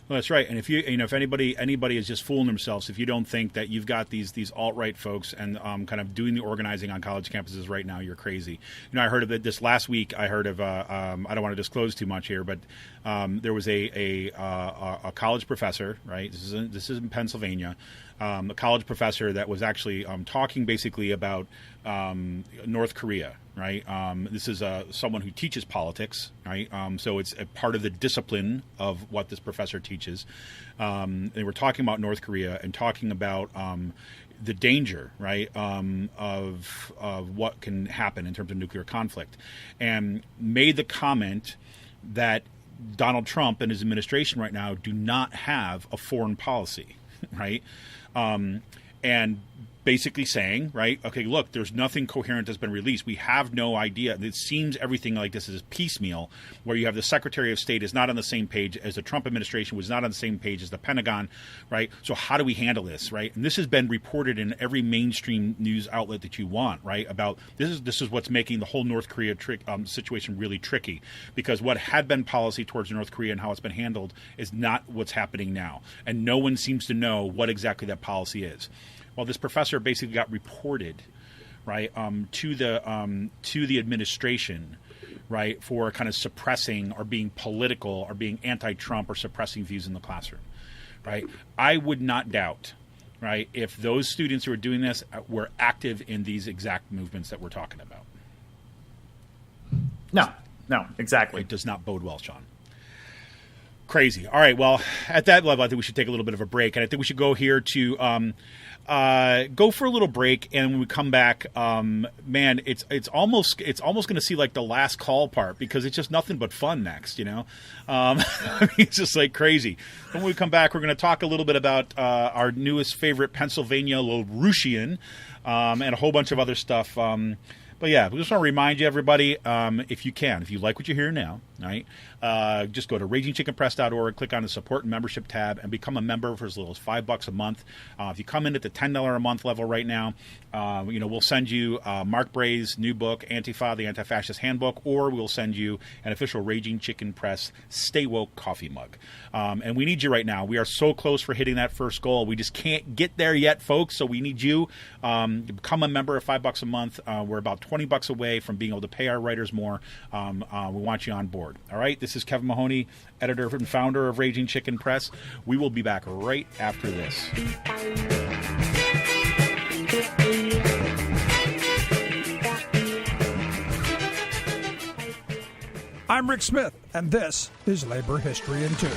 Well, that's right. And if if anybody is just fooling themselves, if you don't think that you've got these alt-right folks and kind of doing the organizing on college campuses right now, you're crazy. I heard of it this last week. I heard of I don't want to disclose too much here, but there was a college professor, right? This is in Pennsylvania. A college professor that was actually talking basically about North Korea, right? This is someone who teaches politics, right? So it's a part of the discipline of what this professor teaches. They were talking about North Korea and talking about the danger, right, of what can happen in terms of nuclear conflict, and made the comment that Donald Trump and his administration right now do not have a foreign policy, right? And basically saying, right, okay, look, there's nothing coherent that's been released. We have no idea. It seems everything like this is piecemeal, where you have the Secretary of State is not on the same page as the Trump administration, was not on the same page as the Pentagon, right? So how do we handle this, right? And this has been reported in every mainstream news outlet that you want, right? About this is what's making the whole North Korea situation really tricky, because what had been policy towards North Korea and how it's been handled is not what's happening now, and no one seems to know what exactly that policy is. Well, this professor basically got reported, right, to the administration, right, for kind of suppressing or being political or being anti-Trump or suppressing views in the classroom, right? I would not doubt, right, if those students who are doing this were active in these exact movements that we're talking about. No, exactly. It does not bode well, Sean. Crazy. All right. Well, at that level, I think we should take a little bit of a break, and I think we should go here to go for a little break. And when we come back, man, it's almost going to see like the last call part, because it's just nothing but fun next. I mean, it's just like crazy. When we come back, we're going to talk a little bit about our newest favorite Pennsylvania LaRouchian, and a whole bunch of other stuff. But yeah, we just want to remind you, everybody, if you like what you hear now, right, just go to ragingchickenpress.org, click on the support and membership tab, and become a member for as little as $5 a month. If you come in at the $10 a month level right now, we'll send you Mark Bray's new book, Antifa, the Anti-Fascist Handbook, or we'll send you an official Raging Chicken Press Stay Woke coffee mug. And we need you right now. We are so close for hitting that first goal. We just can't get there yet, folks, so we need you to become a member at $5 a month. We're about $20 away from being able to pay our writers more. We want you on board. All right, this is Kevin Mahoney, editor and founder of Raging Chicken Press. We will be back right after this. I'm Rick Smith, and this is Labor History in 2.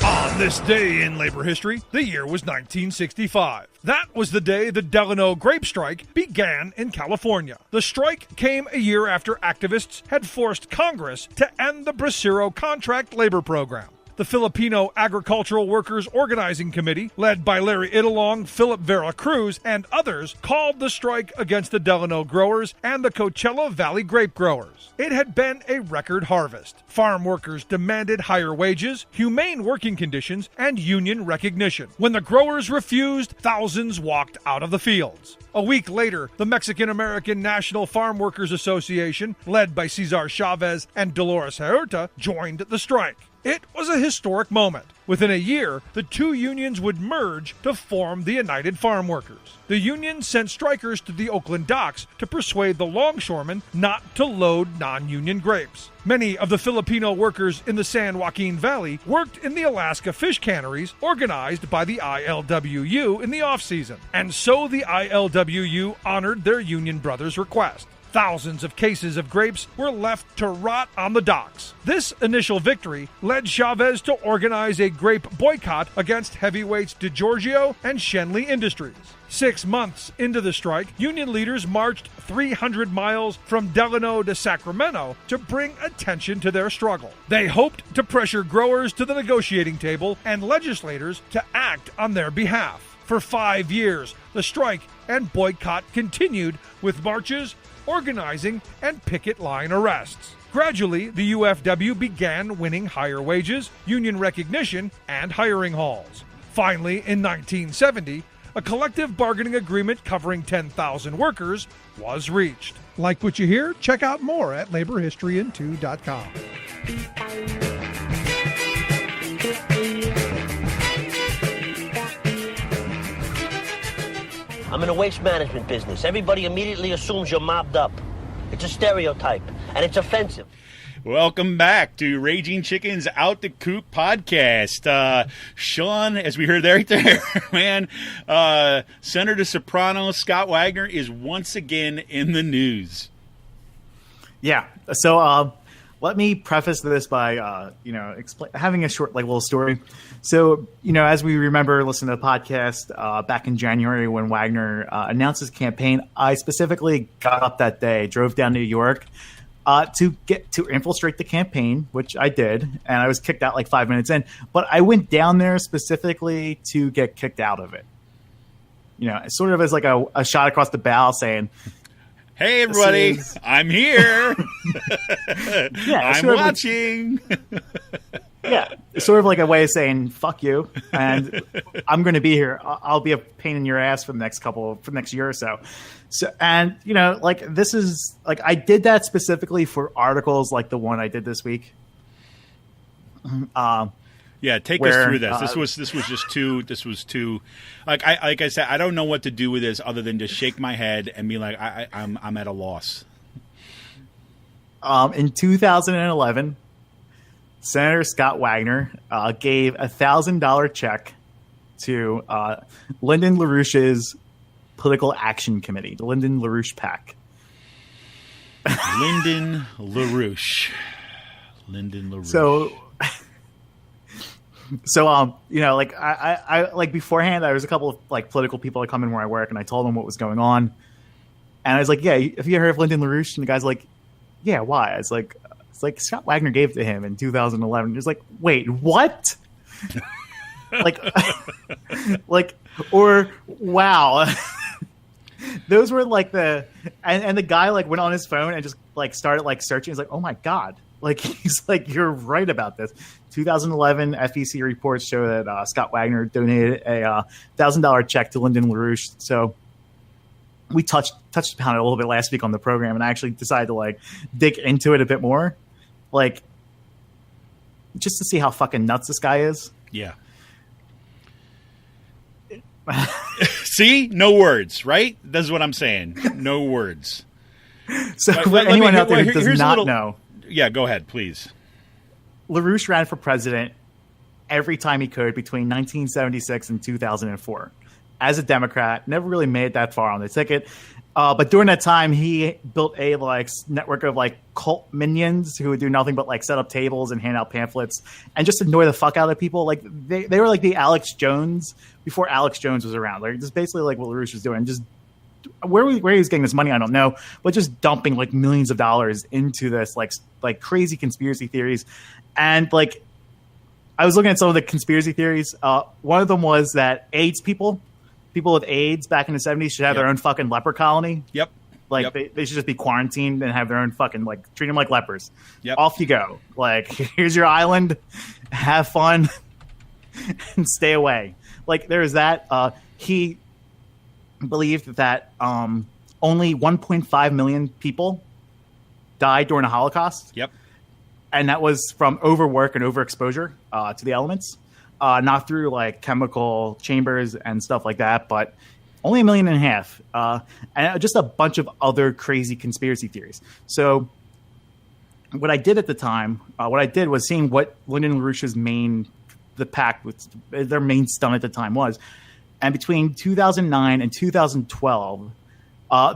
On this day in labor history, the year was 1965. That was the day the Delano grape strike began in California. The strike came a year after activists had forced Congress to end the Bracero contract labor program. The Filipino Agricultural Workers Organizing Committee, led by Larry Idalong, Philip Vera Cruz, and others, called the strike against the Delano growers and the Coachella Valley grape growers. It had been a record harvest. Farm workers demanded higher wages, humane working conditions, and union recognition. When the growers refused, thousands walked out of the fields. A week later, the Mexican-American National Farm Workers Association, led by Cesar Chavez and Dolores Huerta, joined the strike. It was a historic moment. Within a year, the two unions would merge to form the United Farm Workers. The union sent strikers to the Oakland docks to persuade the longshoremen not to load non-union grapes. Many of the Filipino workers in the San Joaquin Valley worked in the Alaska fish canneries organized by the ILWU in the off-season. And so the ILWU honored their union brothers' request. Thousands of cases of grapes were left to rot on the docks. This initial victory led Chavez to organize a grape boycott against heavyweights DiGiorgio and Shenley Industries. 6 months into the strike, union leaders marched 300 miles from Delano to Sacramento to bring attention to their struggle. They hoped to pressure growers to the negotiating table and legislators to act on their behalf. For 5 years, the strike and boycott continued with marches, organizing, and picket line arrests. Gradually, the UFW began winning higher wages, union recognition, and hiring halls. Finally, in 1970, a collective bargaining agreement covering 10,000 workers was reached. Like what you hear? Check out more at laborhistoryin2.com. I'm in a waste management business. Everybody immediately assumes you're mobbed up. It's a stereotype, and it's offensive. Welcome back to Raging Chicken's Out the Coop podcast. Sean, as we heard right there, man, Senator Soprano, Scott Wagner, is once again in the news. Yeah. So let me preface this by, having a short, little story. So, as we remember, listening to the podcast back in January when Wagner announced his campaign, I specifically got up that day, drove down to New York to get to infiltrate the campaign, which I did, and I was kicked out 5 minutes in. But I went down there specifically to get kicked out of it. Sort of as a shot across the bow saying, "Hey, everybody, I'm here. Yeah, I'm watching." Yeah, it's sort of like a way of saying "fuck you," and I'm going to be here. I'll be a pain in your ass for the next year or so. So, and this is I did that specifically for articles like the one I did this week. Yeah, take us through this. This was just too. This was too. Like I said, I don't know what to do with this other than just shake my head and be like, I'm at a loss. In 2011. Senator Scott Wagner gave a $1,000 check to Lyndon LaRouche's Political Action Committee, the Lyndon LaRouche PAC. Lyndon LaRouche. So, I beforehand, there was a couple of political people that come in where I work, and I told them what was going on, and I was like, "Yeah, have you heard of Lyndon LaRouche?" And the guy's like, "Yeah, why?" I was like, Scott Wagner gave it to him in 2011. He's like, wait, what? Or wow. Those were and the guy went on his phone and just started searching. He's like, oh my God. He's like, you're right about this. 2011 FEC reports show that Scott Wagner donated a $1,000 check to Lyndon LaRouche. So we touched upon it a little bit last week on the program, and I actually decided to dig into it a bit more. Just to see how fucking nuts this guy is. Yeah. See? No words, right? That's what I'm saying. No words. So for anyone out there who does not know. Yeah, go ahead, please. LaRouche ran for president every time he could between 1976 and 2004. As a Democrat, never really made it that far on the ticket. But during that time, he built a network of cult minions who would do nothing but set up tables and hand out pamphlets and just annoy the fuck out of people. They were the Alex Jones before Alex Jones was around. Just basically what LaRouche was doing. Just where he was getting this money, I don't know, but just dumping millions of dollars into this crazy conspiracy theories. And I was looking at some of the conspiracy theories. One of them was that AIDS people with AIDS back in the 70s should have their own fucking leper colony. Yep. They should just be quarantined and have their own fucking treat them like lepers. Yep. Off you go. Here's your island. Have fun and stay away. There is that. He believed that only 1.5 million people died during the Holocaust. Yep. And that was from overwork and overexposure to the elements. Not through chemical chambers and stuff like that, but only 1.5 million. And just a bunch of other crazy conspiracy theories. So what I did at the time, was seeing what Lyndon LaRouche's the PAC, their main stunt at the time was. And between 2009 and 2012,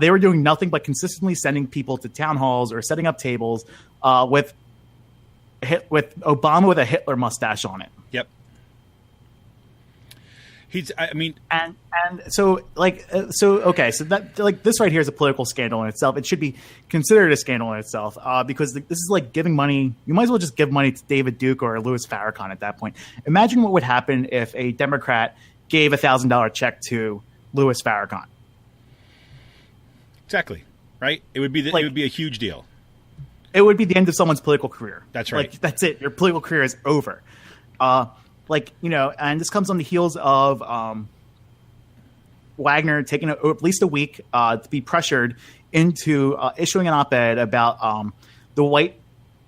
They were doing nothing but consistently sending people to town halls or setting up tables with Obama with a Hitler mustache on it. Yep. And so okay, so that like this right here is a political scandal in itself. It should be considered a scandal in itself because this is like giving money. You might as well just give money to David Duke or Louis Farrakhan at that point. Imagine what would happen if a Democrat gave $1,000 check to Louis Farrakhan. Exactly. Right. It would be it would be a huge deal. It would be the end of someone's political career. That's right. Like that's it. Your political career is over. And this comes on the heels of Wagner taking at least a week to be pressured into issuing an op-ed about the white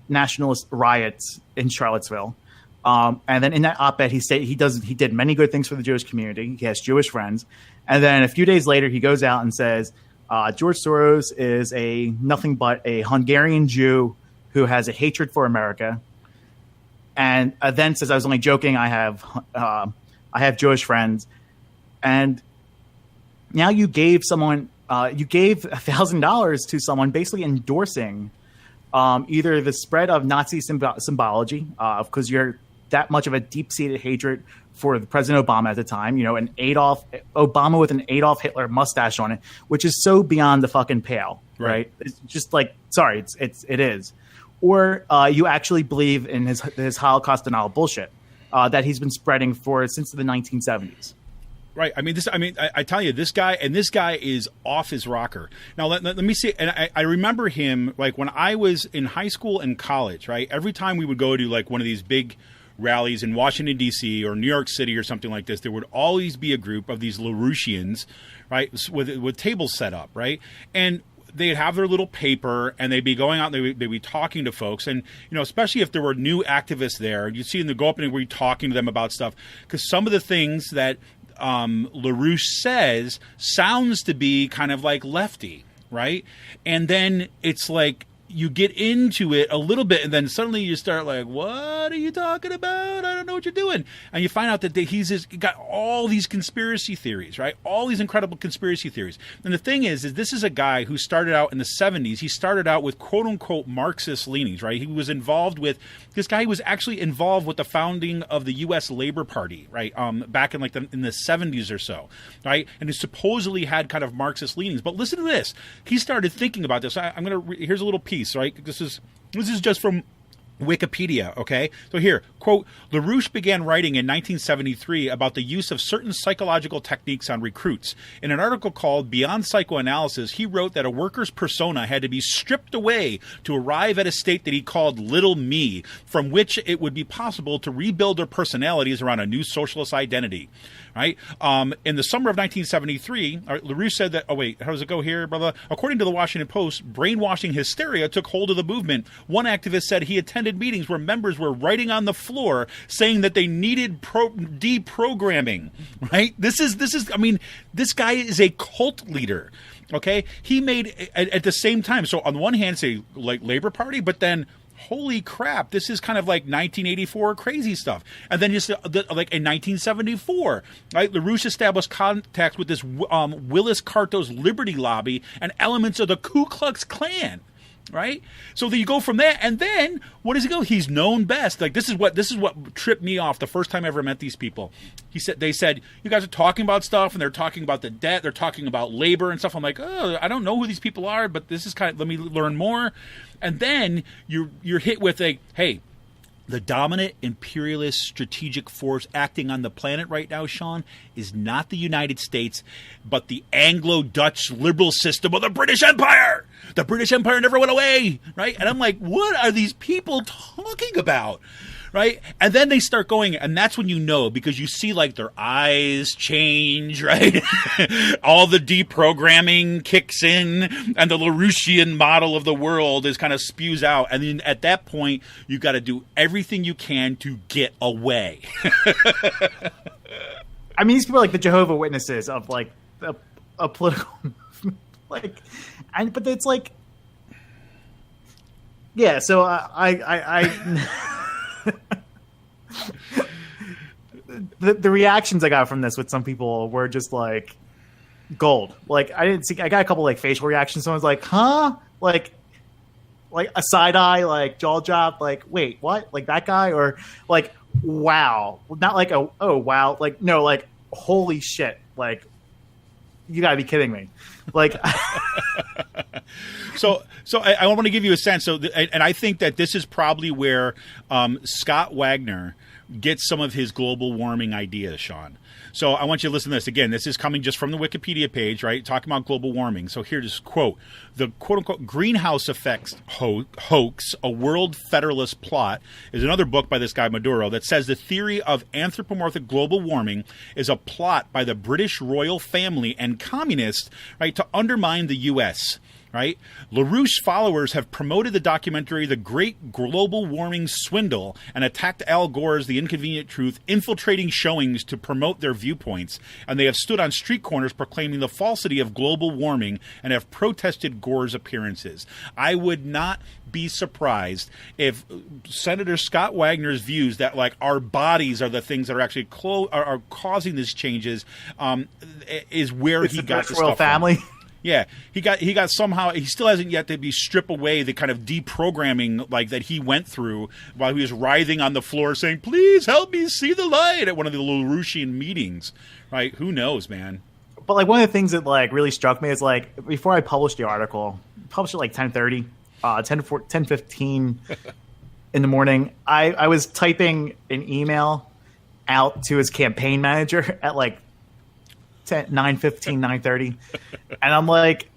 nationalist riots in Charlottesville. And then in that op-ed, he said he did many good things for the Jewish community. He has Jewish friends. And then a few days later, he goes out and says George Soros is nothing but a Hungarian Jew who has a hatred for America. And then says, I was only joking. I have Jewish friends. And now you gave $1,000 to someone basically endorsing either the spread of Nazi symbology, because you're that much of a deep-seated hatred for President Obama at the time, an Obama with an Adolf Hitler mustache on it, which is so beyond the fucking pale, right? It's just like, sorry, it is. Or you actually believe in his Holocaust denial bullshit that he's been spreading since the 1970s. Right. I tell you, this guy is off his rocker. Now, let me see. And I remember him, like, when I was in high school and college, right? Every time we would go to, like, one of these big rallies in Washington, D.C. or New York City or something like this, there would always be a group of these LaRouchians, right, with tables set up, right? And they'd have their little paper and they'd be going out and they'd be talking to folks. And, especially if there were new activists there, you'd see them go up and we'd be talking to them about stuff. Because some of the things that LaRouche says sounds to be kind of like lefty, right? And then it's like you get into it a little bit and then suddenly you start like, what are you talking about? I don't know what you're doing. And you find out that he's got all these conspiracy theories, right? All these incredible conspiracy theories. And the thing is this is a guy who started out in the 70s. He started out with quote unquote Marxist leanings, right? He was involved with actually involved with the founding of the U.S. Labor Party, right? Back in in the 70s or so, right? And he supposedly had kind of Marxist leanings. But listen to this. He started thinking about this. Here's a little piece. Right? This is just from Wikipedia, okay? So here, quote, LaRouche began writing in 1973 about the use of certain psychological techniques on recruits. In an article called Beyond Psychoanalysis, he wrote that a worker's persona had to be stripped away to arrive at a state that he called little me, from which it would be possible to rebuild their personalities around a new socialist identity. Right? In the summer of 1973, LaRouche said that, how does it go here? Blah, blah. According to the Washington Post, brainwashing hysteria took hold of the movement. One activist said he attended meetings where members were writing on the floor saying that they needed deprogramming. Right? This guy is a cult leader. Okay? He made, at the same time, so on the one hand, say, like Labor Party, but then holy crap, this is kind of like 1984 crazy stuff. And then just like in 1974, right, LaRouche established contacts with this Willis Carto's Liberty Lobby and elements of the Ku Klux Klan. Right? So then you go from there, and then what does he go? He's known best. Like this is what tripped me off the first time I ever met these people. They said, you guys are talking about stuff, and they're talking about the debt, they're talking about labor and stuff. I'm like, oh, I don't know who these people are, but this is let me learn more. And then you're hit with hey, the dominant imperialist strategic force acting on the planet right now, Sean, is not the United States, but the Anglo-Dutch liberal system of the British Empire. The British Empire never went away, right? And I'm like, what are these people talking about? Right? And then they start going, and that's when you know, because you see like their eyes change, right? All the deprogramming kicks in, and the LaRouchian model of the world is kind of spews out. And then at that point, you got to do everything you can to get away. I mean, these people are like the Jehovah's Witnesses of like a political movement. But it's like, yeah, so the reactions I got from this with some people were just like, gold. Like I didn't see. I got a couple like facial reactions. Someone's like, "Huh?" Like a side eye, like jaw drop. Like, wait, what? Like that guy? Or like, wow? Not like a oh wow. Like no, like holy shit. Like you gotta be kidding me. Like. So I want to give you a sense. And I think that this is probably where Scott Wagner gets some of his global warming ideas, Sean. So I want you to listen to this. Again, this is coming just from the Wikipedia page, right? Talking about global warming. So here, just quote, the quote-unquote greenhouse effects hoax, a world federalist plot, is another book by this guy Maduro that says the theory of anthropomorphic global warming is a plot by the British royal family and communists, right, to undermine the U.S., right? LaRouche followers have promoted the documentary The Great Global Warming Swindle and attacked Al Gore's The Inconvenient Truth, infiltrating showings to promote their viewpoints. And they have stood on street corners proclaiming the falsity of global warming and have protested Gore's appearances. I would not be surprised if Senator Scott Wagner's views that like our bodies are the things that are actually are causing these changes is where it's he the got the royal stuff family. From. Yeah, he got somehow, he still hasn't yet to be strip away the kind of deprogramming like that he went through while he was writhing on the floor saying, please help me see the light at one of the LaRouchian meetings, right? Who knows, man? But like one of the things that like really struck me is like before I published the article, published it like 10:30, 10:15 in the morning, I was typing an email out to his campaign manager at like 9:15, 9:30, and I'm like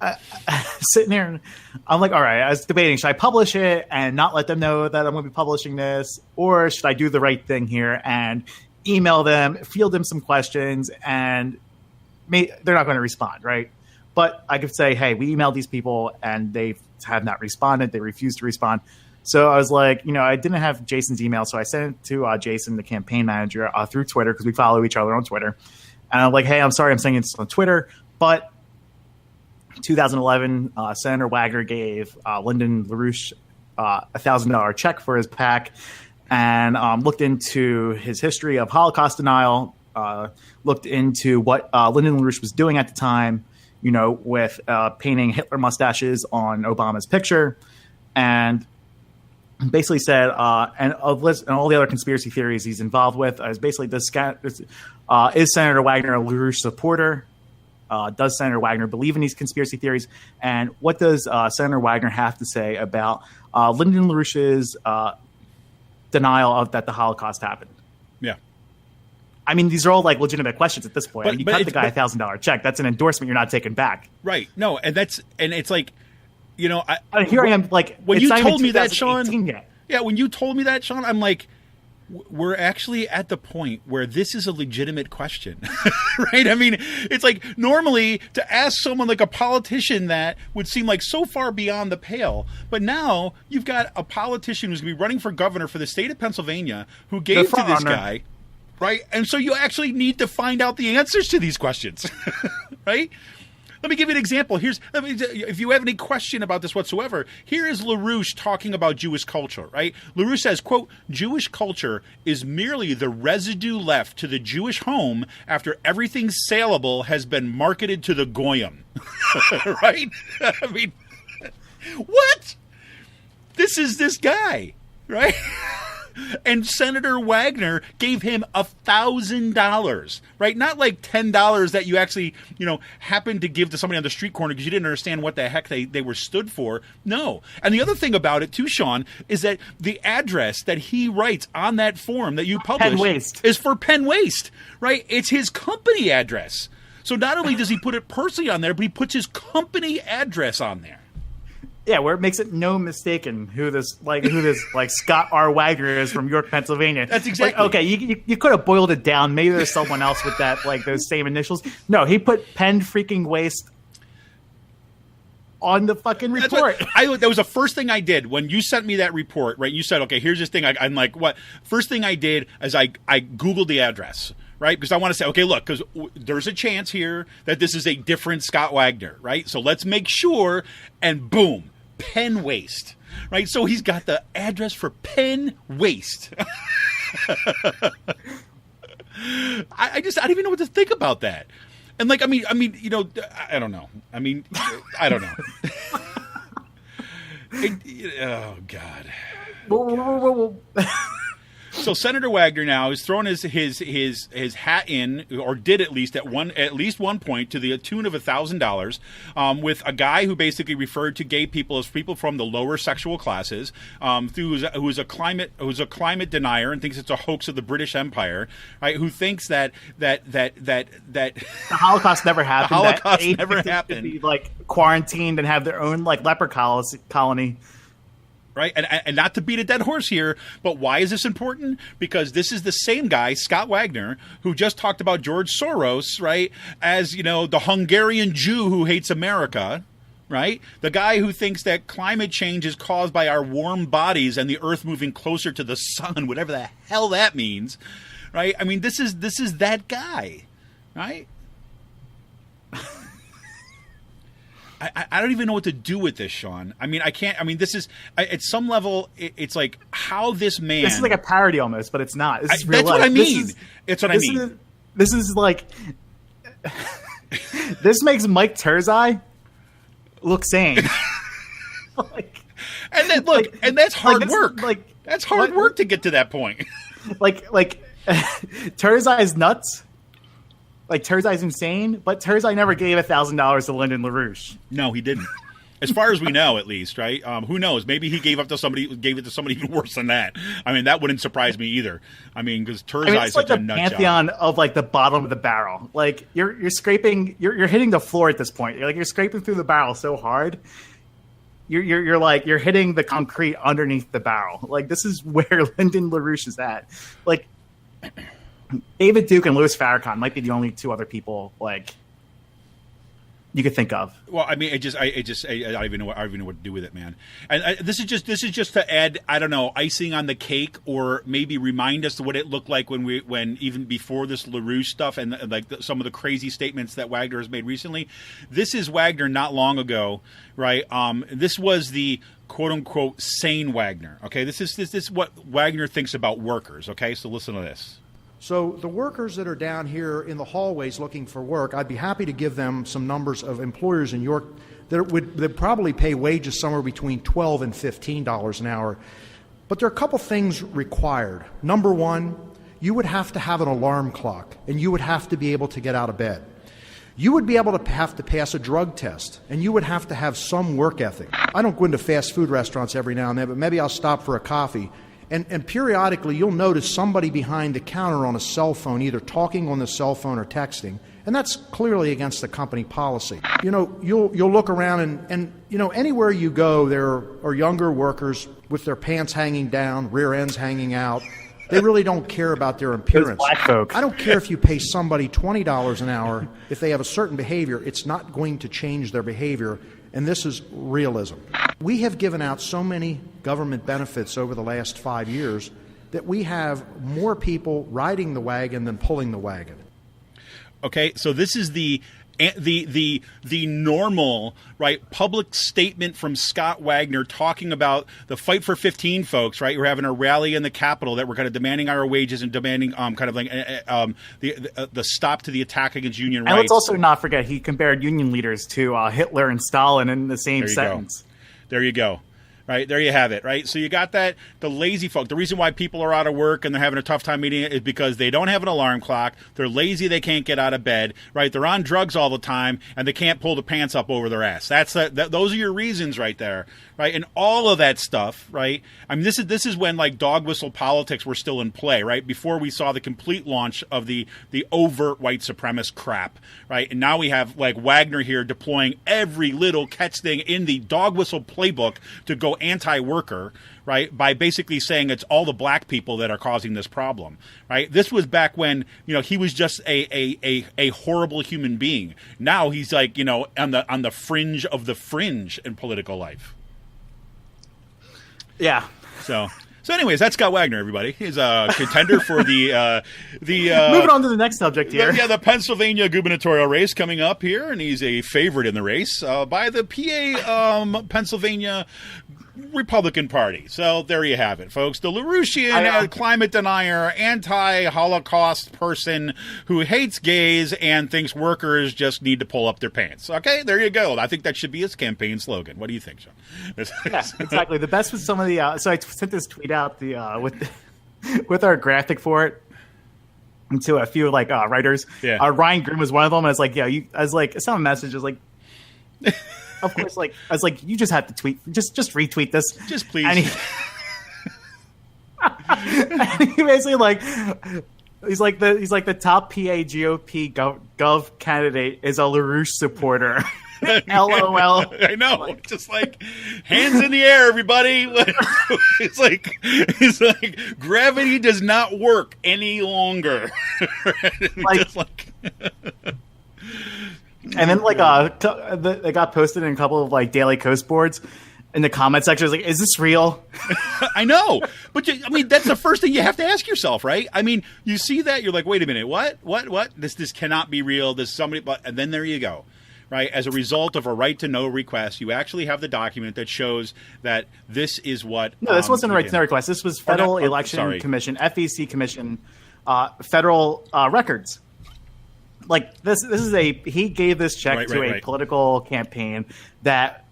sitting there and I'm like, all right, I was debating, should I publish it and not let them know that I'm going to be publishing this, or should I do the right thing here and email them, field them some questions, and they're not going to respond, right? But I could say, hey, we emailed these people and they have not responded, they refused to respond. So I was like, I didn't have Jason's email, so I sent it to Jason, the campaign manager, through Twitter, because we follow each other on Twitter. And I'm like, hey, I'm sorry I'm saying this on Twitter, but 2011, Senator Wagner gave Lyndon LaRouche a $1,000 check for his PAC, and looked into his history of Holocaust denial, looked into what Lyndon LaRouche was doing at the time, with painting Hitler mustaches on Obama's picture, and basically said, and all the other conspiracy theories he's involved with, is basically is Senator Wagner a LaRouche supporter? Does Senator Wagner believe in these conspiracy theories? And what does Senator Wagner have to say about Lyndon LaRouche's denial that the Holocaust happened? Yeah. I mean, these are all like legitimate questions at this point. You cut the guy a $1,000 check. That's an endorsement you're not taking back. Right. No, and it's like, here I am like, when you told me that, Sean, yet. Yeah, when you told me that, Sean, I'm like, we're actually at the point where this is a legitimate question, right? I mean, it's like normally to ask someone like a politician that would seem like so far beyond the pale. But now you've got a politician who's going to be running for governor for the state of Pennsylvania who gave to this guy, right? And so you actually need to find out the answers to these questions, right? Let me give you an example. If you have any question about this whatsoever, here is LaRouche talking about Jewish culture, right? LaRouche says, quote, Jewish culture is merely the residue left to the Jewish home after everything saleable has been marketed to the Goyim, right? I mean, what? This is this guy, right? And Senator Wagner gave him $1,000, right? Not like $10 that you actually, happened to give to somebody on the street corner because you didn't understand what the heck they were stood for. No. And the other thing about it too, Sean, is that the address that he writes on that form that you publish is for Penn Waste, right? It's his company address. So not only does he put it personally on there, but he puts his company address on there. Yeah, where it makes it no mistaken who this Scott R. Wagner is from York, Pennsylvania. That's exactly okay. You could have boiled it down. Maybe there's someone else with that those same initials. No, he put Penn freaking Waste on the fucking report. That was the first thing I did when you sent me that report. Right? You said, okay, here's this thing. I'm like, what? First thing I did is I Googled the address. Right? Because I want to say, okay, look, because there's a chance here that this is a different Scott Wagner, right? So let's make sure, and boom, Penn Waste, right? So he's got the address for Penn Waste. I don't even know what to think about that. And like, I mean, you know, I don't know. I mean, I don't know. Oh God. Whoa. So Senator Wagner now is throwing his hat in, or did at least one point, to the tune of $1,000, with a guy who basically referred to gay people as people from the lower sexual classes, who's a climate denier and thinks it's a hoax of the British Empire, right? Who thinks that the Holocaust never happened. The Holocaust never happened. Be, like, quarantined and have their own like leper colony. Right, and not to beat a dead horse here, but why is this important? Because this is the same guy, Scott Wagner, who just talked about George Soros, right, as, you know, the Hungarian Jew who hates America, right? The guy who thinks that climate change is caused by our warm bodies and the Earth moving closer to the sun, whatever the hell that means, right? I mean, this is that guy, right? I don't even know what to do with this, Sean. I mean, I can't. I mean, this is at some level, it's like how this man. This is like a parody almost, but it's not. This is real that's life. what I mean. It's what I mean. This is like this makes Mike Terzai look sane. And that look, and that's hard work. That's hard work to get to that point. like Terzai is nuts. Like, Terzai's insane, but Terzai never gave $1,000 to Lyndon LaRouche. No, he didn't. As far as we know, at least, right? Who knows? Maybe he gave it to somebody even worse than that. I mean, that wouldn't surprise me either. I mean, because Terzai's such a nut job. It's like the pantheon of like the bottom of the barrel. Like you're scraping, you're hitting the floor at this point. You're scraping through the barrel so hard. You're hitting the concrete underneath the barrel. Like, this is where Lyndon LaRouche is at. Like, David Duke and Louis Farrakhan might be the only two other people like you could think of. Well, I mean, I don't even know what to do with it, man. And this is just to add, I don't know, icing on the cake, or maybe remind us of what it looked like when even before this LaRouche stuff and like some of the crazy statements that Wagner has made recently. This is Wagner not long ago, right? This was the quote unquote sane Wagner. Okay, this is what Wagner thinks about workers. Okay, so listen to this. So the workers that are down here in the hallways looking for work, I'd be happy to give them some numbers of employers in York that would probably pay wages somewhere between $12 and $15 an hour. But there are a couple things required. Number one, you would have to have an alarm clock, and you would have to be able to get out of bed. You would be able to have to pass a drug test, and you would have to have some work ethic. I don't go into fast food restaurants every now and then, but maybe I'll stop for a coffee. And periodically, you'll notice somebody behind the counter on a cell phone, either talking on the cell phone or texting, and that's clearly against the company policy. You know, you'll look around and you know, anywhere you go, there are younger workers with their pants hanging down, rear ends hanging out. They really don't care about their appearance. Black folk. I don't care if you pay somebody $20 an hour. If they have a certain behavior, it's not going to change their behavior. And this is realism. We have given out so many government benefits over the last 5 years that we have more people riding the wagon than pulling the wagon. Okay, so this is the normal, right, public statement from Scott Wagner talking about the Fight for 15 folks, right? We're having a rally in the Capitol that we're kind of demanding our wages and demanding kind of like the stop to the attack against union rights. And let's also not forget he compared union leaders to Hitler and Stalin in the same sentence. There you go. Right, there you have it, right? So you got that, the lazy folk. The reason why people are out of work and they're having a tough time meeting it is because they don't have an alarm clock, they're lazy, they can't get out of bed, right? They're on drugs all the time, and they can't pull the pants up over their ass. Those are your reasons right there, right? And all of that stuff, right? I mean, this is when, like, dog whistle politics were still in play, right? Before we saw the complete launch of the overt white supremacist crap, right? And now we have, like, Wagner here deploying every little catch thing in the dog whistle playbook to go anti-worker, right, by basically saying it's all the black people that are causing this problem, right? This was back when, you know, he was just a horrible human being. Now he's, like, you know, on the fringe of the fringe in political life. Yeah. So anyways, that's Scott Wagner, everybody. He's a contender for the moving on to the next subject here. The Pennsylvania gubernatorial race coming up here, and he's a favorite in the race by the PA Pennsylvania Republican Party. So there you have it, folks. The LaRouchian climate denier, anti-Holocaust person who hates gays and thinks workers just need to pull up their pants. Okay, there you go. I think that should be his campaign slogan. What do you think, Sean? Yeah, exactly. The best was some of the. So I sent this tweet out with our graphic for it to a few writers. Yeah. Ryan Grimm was one of them. I was like, I was like, some message is like. Of course, I was like, you just have to tweet, just retweet this, just please. And he basically he's like the top PA GOP gov candidate is a LaRouche supporter. LOL. I know, just like hands in the air, everybody. It's like gravity does not work any longer. Just like. And then they got posted in a couple of Daily Coast boards in the comment section. It's like, is this real? I know, but that's the first thing you have to ask yourself, right? I mean, you see that, you're like, wait a minute, what? This cannot be real. This somebody, and then there you go, right? As a result of a right to know request, you actually have the document that shows that this is what. No, this wasn't a right to know request. This was Federal Election Commission, FEC Commission, federal records. This is he gave this check to a political campaign that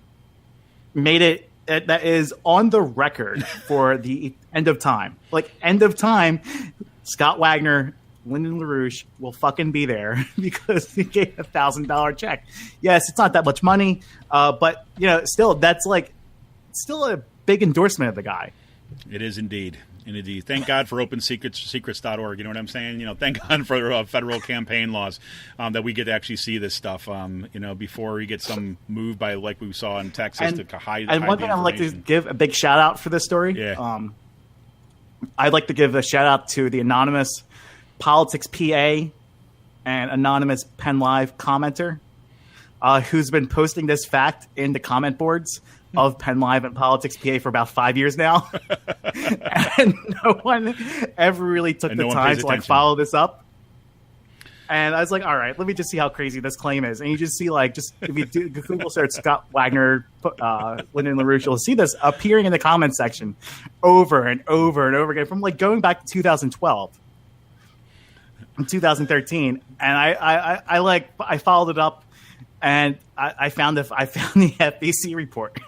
made it that is on the record for the end of time. End of time, Scott Wagner, Lyndon LaRouche will fucking be there because he gave $1,000 check. Yes, it's not that much money, but still that's still a big endorsement of the guy. It is indeed. Indeed. Thank God for secrets.org. You know what I'm saying? Thank God for federal campaign laws that we get to actually see this stuff, before we get some move by like we saw in Texas to hide. And one thing I'd like to give a big shout out for this story. Yeah. I'd like to give a shout out to the anonymous Politics PA and anonymous Penn Live commenter who's been posting this fact in the comment boards of Penn Live and Politics PA for about 5 years now. And no one ever really took the time to follow this up. And I was like, all right, let me just see how crazy this claim is. And you just see if you do Google search Scott Wagner, Lyndon LaRouche, you'll see this appearing in the comment section over and over and over again from going back to 2012 and 2013. And I followed it up and I found the FEC report.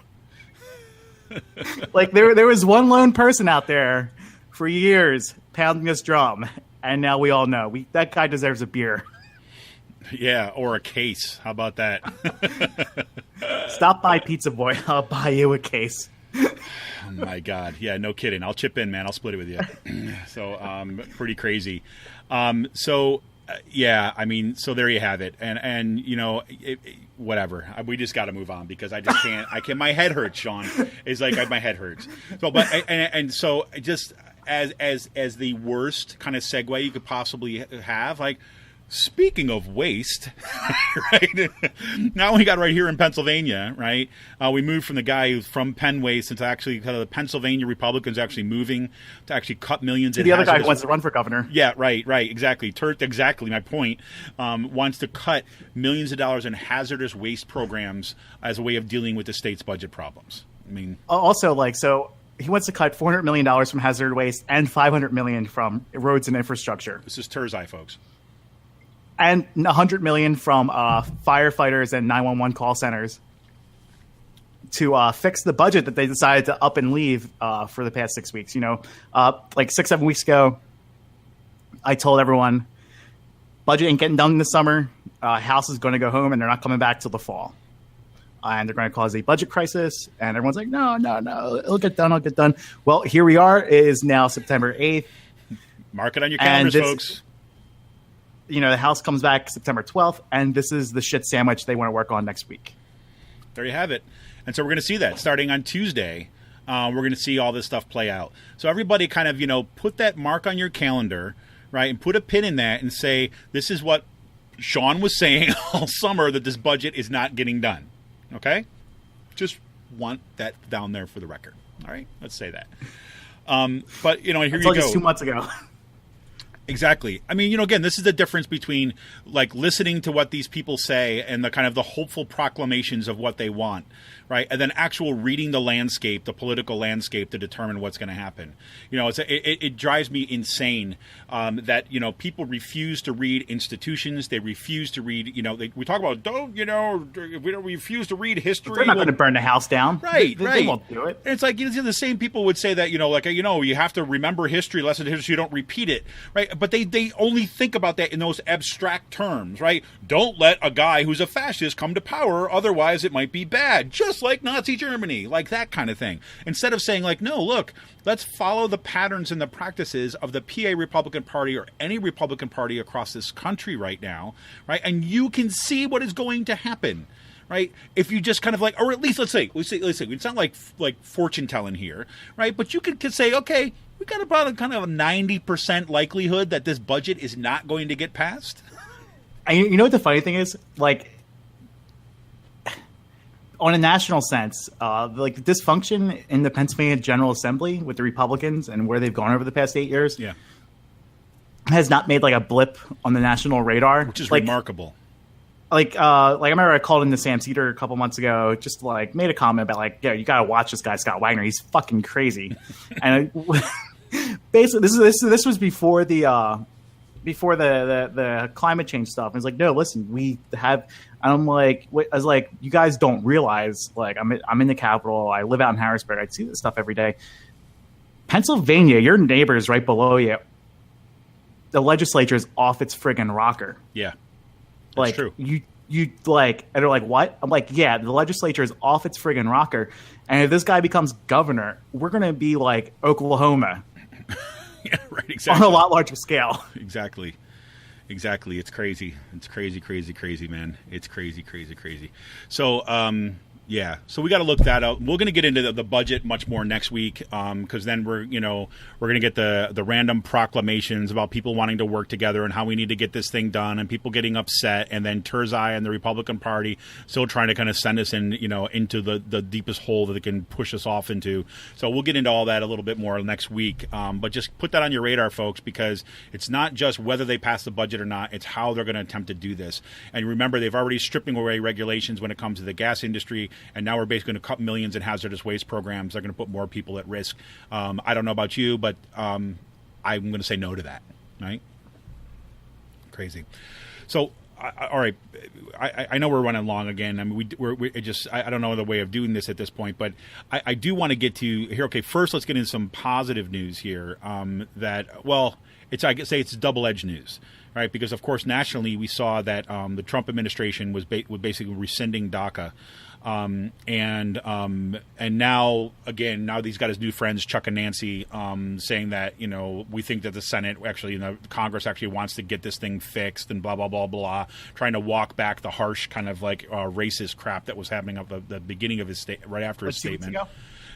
There was one lone person out there for years pounding this drum, and now we all know that guy deserves a beer. Yeah, or a case. How about that? Stop by Pizza Boy. I'll buy you a case. Oh my God. Yeah, no kidding. I'll chip in, man. I'll split it with you. So, pretty crazy. Yeah, I mean, so there you have it, and whatever. We just got to move on because I just can't. My head hurts, Sean. It's my head hurts. So, but so just as the worst kind of segue you could possibly have, speaking of waste, right? Now we got right here in Pennsylvania, right? We moved from the guy who's from Penn Waste into actually the Pennsylvania Republicans actually moving to actually cut millions in the other guy who wants to run for governor. Yeah, right, exactly. Exactly my point. Wants to cut millions of dollars in hazardous waste programs as a way of dealing with the state's budget problems. I mean, also so he wants to cut $400 million from hazardous waste and $500 million from roads and infrastructure. This is Thursday, folks. And $100 million from firefighters and 911 call centers to fix the budget that they decided to up and leave for the past 6 weeks. 6-7 weeks ago, I told everyone, budget ain't getting done this summer. House is going to go home, and they're not coming back till the fall. And they're going to cause a budget crisis. And everyone's like, no, it'll get done. Well, here we are. It is now September 8th. Mark it on your calendars, folks. The House comes back September 12th, and this is the shit sandwich they want to work on next week. There you have it. And so we're going to see that starting on Tuesday. We're going to see all this stuff play out. So everybody kind of, put that mark on your calendar, right, and put a pin in that and say, this is what Sean was saying all summer, that this budget is not getting done. Okay? Just want that down there for the record. All right? Let's say that. But, here you go. I told you 2 months ago. Exactly. I mean, again, this is the difference between like listening to what these people say and the kind of the hopeful proclamations of what they want, right? And then actual reading the landscape, the political landscape to determine what's going to happen. It drives me insane that, people refuse to read institutions. They refuse to read, we talk about, we refuse to read history. They're not going to burn the house down. Right, right. They won't do it. And it's like, the same people would say that, you have to remember history, lessons of history, you don't repeat it, right? But they only think about that in those abstract terms, right? Don't let a guy who's a fascist come to power, otherwise it might be bad, just like Nazi Germany, like that kind of thing. Instead of saying like, no, look, let's follow the patterns and the practices of the PA Republican Party or any Republican Party across this country right now, right? And you can see what is going to happen. Right? If you just kind of like, or at least let's say, it's not like fortune telling here, right? But you could say, okay, we got about a kind of a 90% likelihood that this budget is not going to get passed. And you know what the funny thing is? Like, on a national sense, like the dysfunction in the Pennsylvania General Assembly with the Republicans and where they've gone over the past 8 years, has not made like a blip on the national radar, which is remarkable. Like I remember I called into Sam Cedar a couple months ago, just like made a comment about like, you got to watch this guy, Scott Wagner. He's fucking crazy. And basically, this was before the climate change stuff. And it's like, no, listen, we have. And I'm like, I was like, you guys don't realize, like, I'm in the Capitol. I live out in Harrisburg. I see this stuff every day. Pennsylvania, your neighbors right below you. The legislature is off its friggin' rocker. Yeah. Like, true. You like, and they're like, what? I'm like, yeah, the legislature is off its friggin' rocker. And if this guy becomes governor, we're going to be like Oklahoma. Yeah, right, exactly. On a lot larger scale. Exactly. It's crazy. It's crazy, man. It's crazy. So, yeah, so we got to look that up. We're going to get into the budget much more next week, because then we're going to get the random proclamations about people wanting to work together and how we need to get this thing done, and people getting upset, and then Turzai and the Republican Party still trying to kind of send us in, into the deepest hole that they can push us off into. So we'll get into all that a little bit more next week, but just put that on your radar, folks, because it's not just whether they pass the budget or not, it's how they're going to attempt to do this. And remember, they've already stripping away regulations when it comes to the gas industry. And now we're basically going to cut millions in hazardous waste programs. They're going to put more people at risk. I don't know about you, but I'm going to say no to that. Right? Crazy. So, all right. I know we're running long again. I mean, I don't know the way of doing this at this point, but I do want to get to here. Okay, first let's get into some positive news here. It's double-edged news. Right, because of course nationally we saw that the Trump administration was basically rescinding DACA, and now he's got his new friends Chuck and Nancy saying that we think that the Senate actually Congress actually wants to get this thing fixed and blah blah blah blah, trying to walk back the harsh kind of like racist crap that was happening at the beginning of his right after his statement.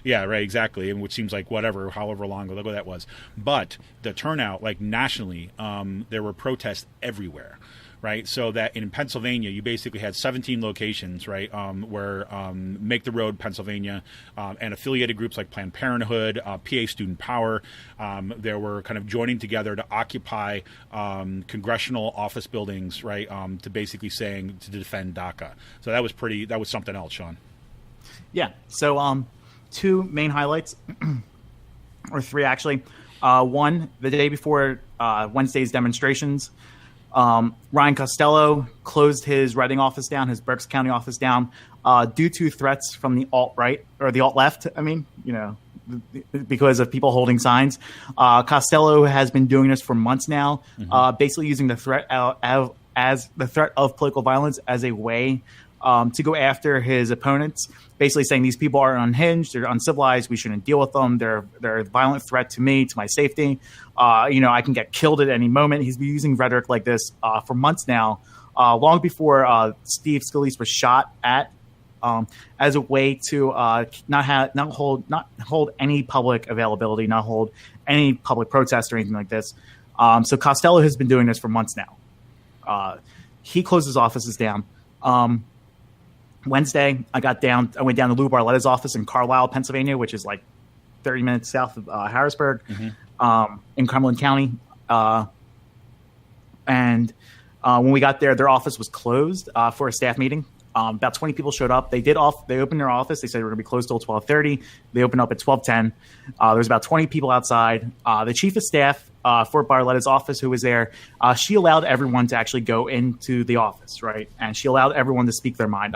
Yeah, right, exactly. And which seems like however long ago that was. But the turnout, like nationally, there were protests everywhere, right? So that in Pennsylvania, you basically had 17 locations, right, where Make the Road Pennsylvania and affiliated groups like Planned Parenthood, PA Student Power, there were kind of joining together to occupy congressional office buildings, right, to basically to defend DACA. So that was something else, Sean. Yeah. So, two main highlights, or three actually. One, the day before Wednesday's demonstrations, Ryan Costello closed his Reading office down, his Berks County office down, due to threats from the alt-right, or the alt-left, because of people holding signs. Costello has been doing this for months now, basically using the threat as the threat of political violence as a way to go after his opponents, basically saying these people are unhinged, they're uncivilized, we shouldn't deal with them, they're a violent threat to me, to my safety. I can get killed at any moment. He's been using rhetoric like this for months now, long before Steve Scalise was shot at, as a way to not hold any public availability, not hold any public protest or anything like this. So Costello has been doing this for months now. He closed his offices down. Wednesday, I went down to Lou Barletta's office in Carlisle, Pennsylvania, which is like 30 minutes south of Harrisburg, in Cumberland County. And when we got there, their office was closed for a staff meeting. About 20 people showed up. They opened their office. They said we're going to be closed till 12:30. They opened up at 12:10. There was about 20 people outside. The chief of staff for Barletta's office, who was there, she allowed everyone to actually go into the office, right? And she allowed everyone to speak their mind.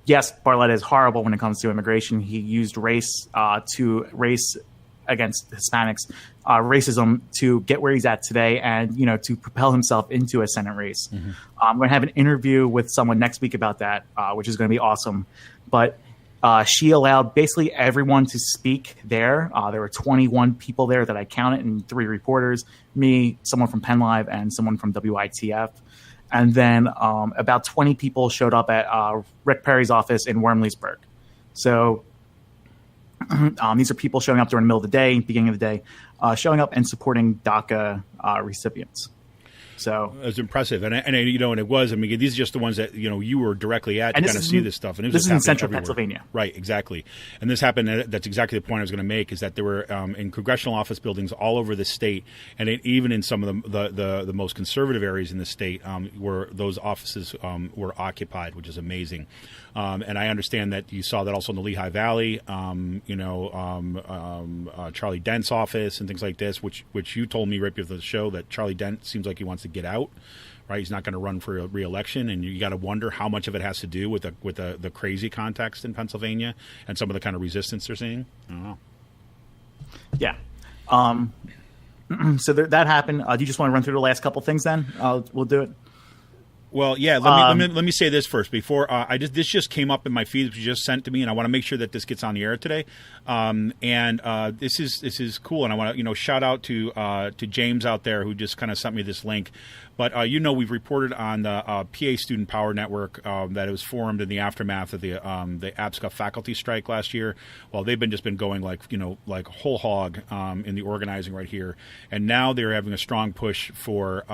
Yes, Barletta is horrible when it comes to immigration. He used race against Hispanics, racism to get where he's at today and, to propel himself into a Senate race. Mm-hmm. I'm going to have an interview with someone next week about that, which is going to be awesome. But she allowed basically everyone to speak there. There were 21 people there that I counted and 3 reporters, me, someone from Penn Live, and someone from WITF. And then about 20 people showed up at Rick Perry's office in Wormleysburg. So these are people showing up during the middle of the day, beginning of the day, showing up and supporting DACA recipients. So it was impressive, and it was. I mean, these are just the ones that you were directly at to kind of see this stuff. And it was this is in central everywhere. Pennsylvania, right? Exactly. And this happened. That's exactly the point I was going to make. Is that there were in congressional office buildings all over the state, and even in some of the most conservative areas in the state, where those offices were occupied, which is amazing. And I understand that you saw that also in the Lehigh Valley, Charlie Dent's office and things like this, which you told me right before the show that Charlie Dent seems like he wants to get out, right? He's not going to run for a re-election, and you got to wonder how much of it has to do with the crazy context in Pennsylvania and some of the kind of resistance they're seeing. I don't know. Yeah. So that happened. Do you just want to run through the last couple things then? We'll do it. Well, yeah. Let me say this first before this just came up in my feed, which you just sent to me, and I want to make sure that this gets on the air today. This is cool, and I want to shout out to James out there who just kind of sent me this link. But we've reported on the PA Student Power Network that it was formed in the aftermath of the APSCA faculty strike last year. Well, they've been going like whole hog in the organizing right here, and now they're having a strong push for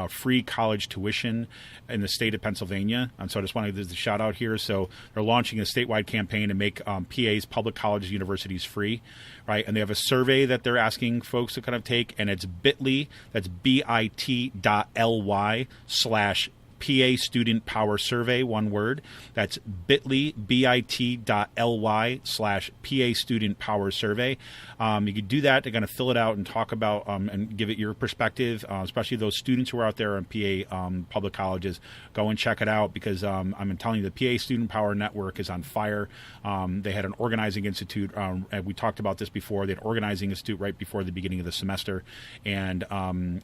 free college tuition in the state of Pennsylvania. And so I just wanted to shout out here. So they're launching a statewide campaign to make PA's public colleges and universities free, right? And they have a survey that they're asking folks to kind of take, and it's bit.ly, that's bit.ly/PA Student Power Survey, one word. That's bit.ly, bit.ly/PA Student Power Survey. You could do that to kind of fill it out and talk about and give it your perspective, especially those students who are out there in PA public colleges. Go and check it out because I'm telling you, the PA Student Power Network is on fire. They had an organizing institute. And we talked about this before. They had an organizing institute right before the beginning of the semester, and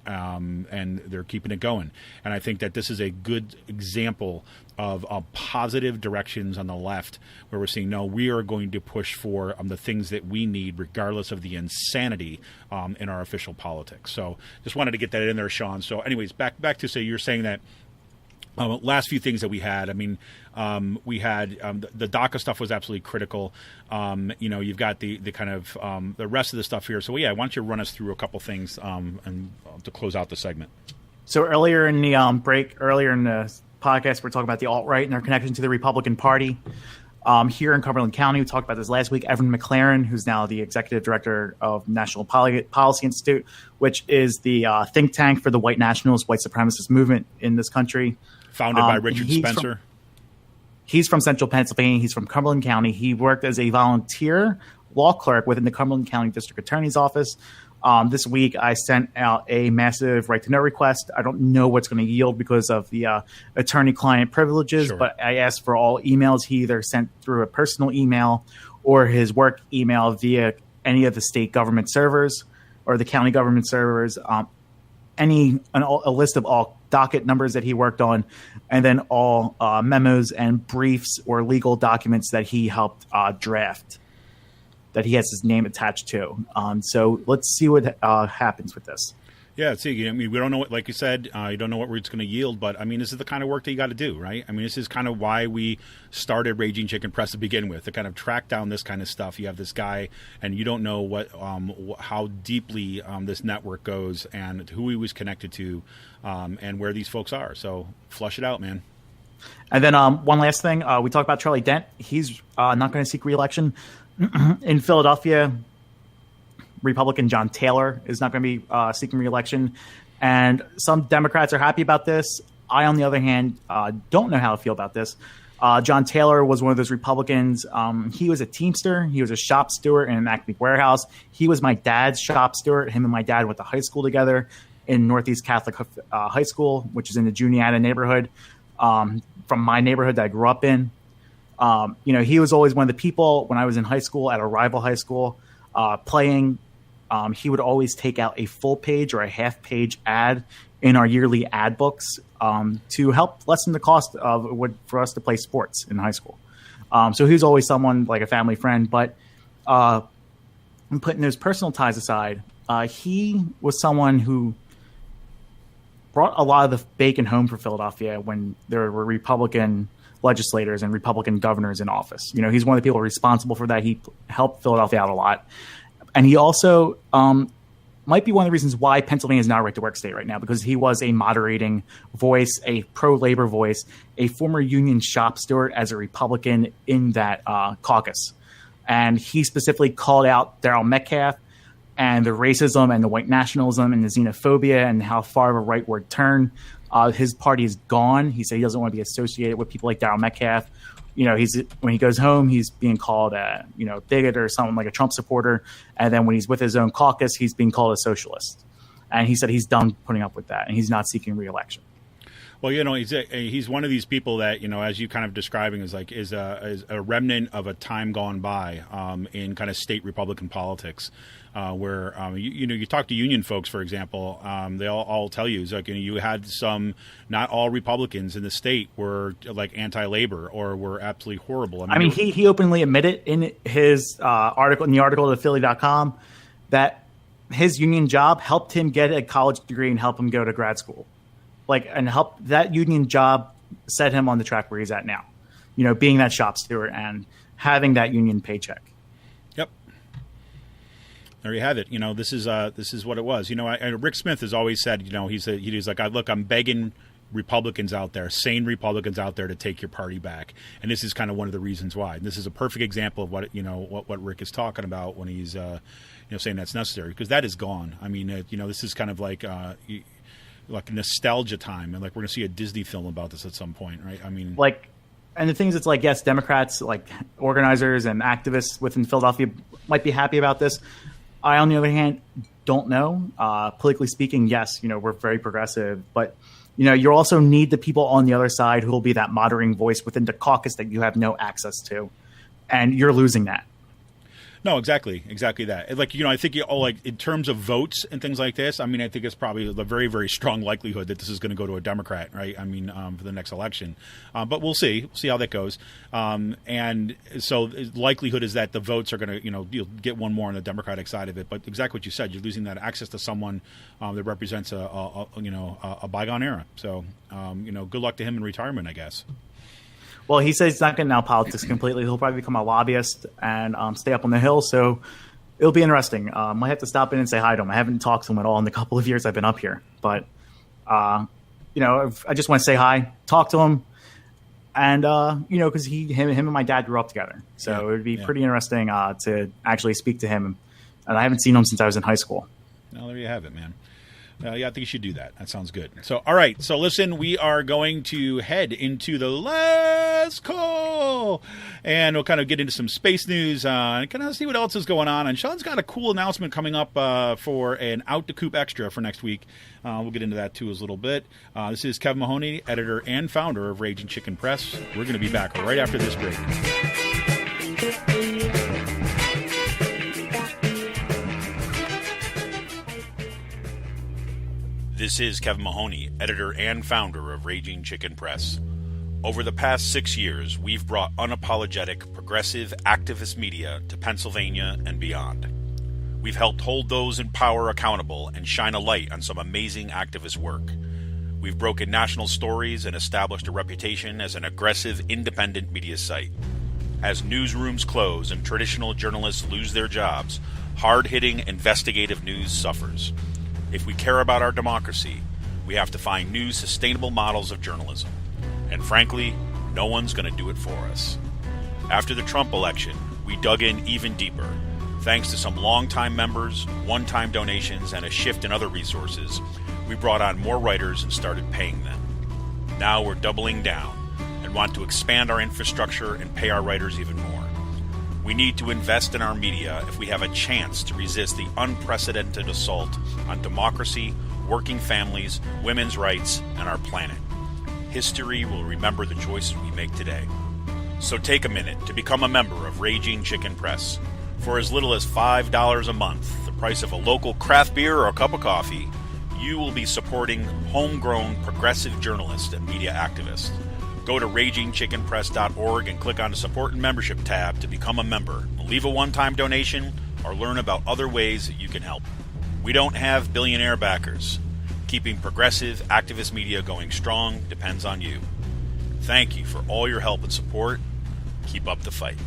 they're keeping it going. And I think that this is a good example of positive directions on the left, where we're saying, no, we are going to push for the things that we need, regardless of the insanity in our official politics. So just wanted to get that in there, Sean. So anyways, back to say you're saying that last few things that we had. I mean, we had the DACA stuff was absolutely critical. You've got the kind of the rest of the stuff here. So yeah, why don't you run us through a couple things and to close out the segment. So earlier in the earlier in the podcast, we're talking about the alt-right and their connection to the Republican Party. Here in Cumberland County, we talked about this last week. Evan McLaren, who's now the executive director of National Policy Institute, which is the think tank for the white nationalist, white supremacist movement in this country. Founded by Richard Spencer. He's from Central Pennsylvania. He's from Cumberland County. He worked as a volunteer law clerk within the Cumberland County District Attorney's Office. This week, I sent out a massive right-to-know request. I don't know what's going to yield because of the attorney-client privileges, Sure. But I asked for all emails. He either sent through a personal email or his work email via any of the state government servers or the county government servers, a list of all docket numbers that he worked on, and then all memos and briefs or legal documents that he helped draft, that he has his name attached to. So let's see what happens with this. Yeah, see, I mean, we don't know what, like you said, you don't know what it's going to yield, but I mean, this is the kind of work that you got to do, right? I mean, this is kind of why we started Raging Chicken Press to begin with, to kind of track down this kind of stuff. You have this guy, and you don't know what, how deeply this network goes, and who he was connected to, and where these folks are. So flush it out, man. And then one last thing, we talked about Charlie Dent. He's not going to seek re-election in Philadelphia. Republican John Taylor is not going to be seeking re-election. And some Democrats are happy about this. I, on the other hand, don't know how to feel about this. John Taylor was one of those Republicans. He was a Teamster. He was a shop steward in an Acme warehouse. He was my dad's shop steward. Him and my dad went to high school together in Northeast Catholic High School, which is in the Juniata neighborhood, from my neighborhood that I grew up in. He was always one of the people when I was in high school at a rival high school playing. He would always take out a full page or a half page ad in our yearly ad books to help lessen the cost of for us to play sports in high school. So he was always someone like a family friend. But putting those personal ties aside, he was someone who brought a lot of the bacon home for Philadelphia when there were Republican legislators and Republican governors in office. He's one of the people responsible for that. He helped Philadelphia out a lot. And he also might be one of the reasons why Pennsylvania is not a right-to-work state right now, because he was a moderating voice, a pro-labor voice, a former union shop steward as a Republican in that caucus. And he specifically called out Darrell Metcalf and the racism and the white nationalism and the xenophobia and how far of a rightward turn his party is gone. He said he doesn't want to be associated with people like Darrell Metcalf. When he goes home, he's being called a bigot or something like a Trump supporter. And then when he's with his own caucus, he's being called a socialist. And he said he's done putting up with that, and he's not seeking re-election. Well, he's one of these people that, as you kind of describing, is a remnant of a time gone by in kind of state Republican politics, where you talk to union folks, for example, they all tell you, you had some, not all Republicans in the state were like anti-labor or were absolutely horrible. I mean, he openly admitted in his article, in the article to Philly.com, that his union job helped him get a college degree and help him go to grad school. That union job set him on the track where he's at now, being that shop steward and having that union paycheck. Yep. There you have it. This is what it was. Rick Smith has always said, he's like, look, I'm begging Republicans out there, sane Republicans out there, to take your party back. And this is kind of one of the reasons why. This is a perfect example of what Rick is talking about when he's, saying that's necessary, because that is gone. I mean, this is kind of like nostalgia time, and we're going to see a Disney film about this at some point, right? I mean, and the things, it's like, yes, Democrats, organizers and activists within Philadelphia might be happy about this. I, on the other hand, don't know. Politically speaking, yes, we're very progressive, but you also need the people on the other side who will be that moderating voice within the caucus that you have no access to, and you're losing that. No, exactly that. I think in terms of votes and things like this, I mean, I think it's probably a very, very strong likelihood that this is going to go to a Democrat, right? I mean, for the next election, but we'll see how that goes. And so the likelihood is that the votes are going to, you'll get one more on the Democratic side of it. But exactly what you said, you're losing that access to someone that represents a bygone era. So, good luck to him in retirement, I guess. Well, he says he's not getting out of politics completely. He'll probably become a lobbyist and stay up on the Hill. So it'll be interesting. Might have to stop in and say hi to him. I haven't talked to him at all in the couple of years I've been up here. But, I just want to say hi, talk to him. And, because him and my dad grew up together. So it would be pretty interesting to actually speak to him. And I haven't seen him since I was in high school. Well, there you have it, man. I think you should do that. That sounds good. So, all right. So, listen, we are going to head into the last call, and we'll kind of get into some space news and kind of see what else is going on. And Sean's got a cool announcement coming up for an Out to Coop Extra for next week. We'll get into that, too, a little bit. This is Kevin Mahoney, editor and founder of Raging Chicken Press. We're going to be back right after this break. This is Kevin Mahoney, editor and founder of Raging Chicken Press. Over the past 6 years, we've brought unapologetic, progressive, activist media to Pennsylvania and beyond. We've helped hold those in power accountable and shine a light on some amazing activist work. We've broken national stories and established a reputation as an aggressive, independent media site. As newsrooms close and traditional journalists lose their jobs, hard-hitting investigative news suffers. If we care about our democracy, we have to find new sustainable models of journalism. And frankly, no one's going to do it for us. After the Trump election, we dug in even deeper. Thanks to some longtime members, one-time donations, and a shift in other resources, We brought on more writers and started paying them. Now we're doubling down and want to expand our infrastructure and pay our writers even more. We need to invest in our media if we have a chance to resist the unprecedented assault on democracy, working families, women's rights, and our planet. History will remember the choices we make today. So take a minute to become a member of Raging Chicken Press. For as little as $5 a month, the price of a local craft beer or a cup of coffee, you will be supporting homegrown progressive journalists and media activists. Go to ragingchickenpress.org and click on the Support and Membership tab to become a member. Leave a one-time donation or learn about other ways that you can help. We don't have billionaire backers. Keeping progressive activist media going strong depends on you. Thank you for all your help and support. Keep up the fight.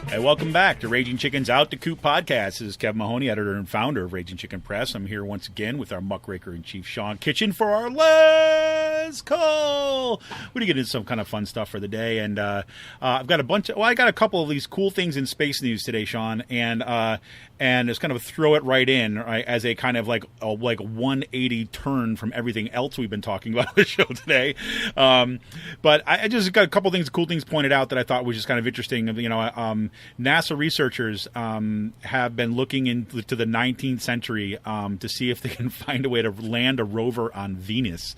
Hey, welcome back to Raging Chicken's Out the Coop podcast. This is Kevin Mahoney, editor and founder of Raging Chicken Press. I'm here once again with our muckraker-in-chief, Sean Kitchen, for our Let's Call. We're going to get into some kind of fun stuff for the day, and I've got I got a couple of these cool things in space news today, Sean, and just kind of throw it right in, right, as a kind of like a 180 turn from everything else we've been talking about on the show today. But I just got a couple things, cool things pointed out that I thought was just kind of interesting. You know, NASA researchers have been looking into the 19th century to see if they can find a way to land a rover on Venus,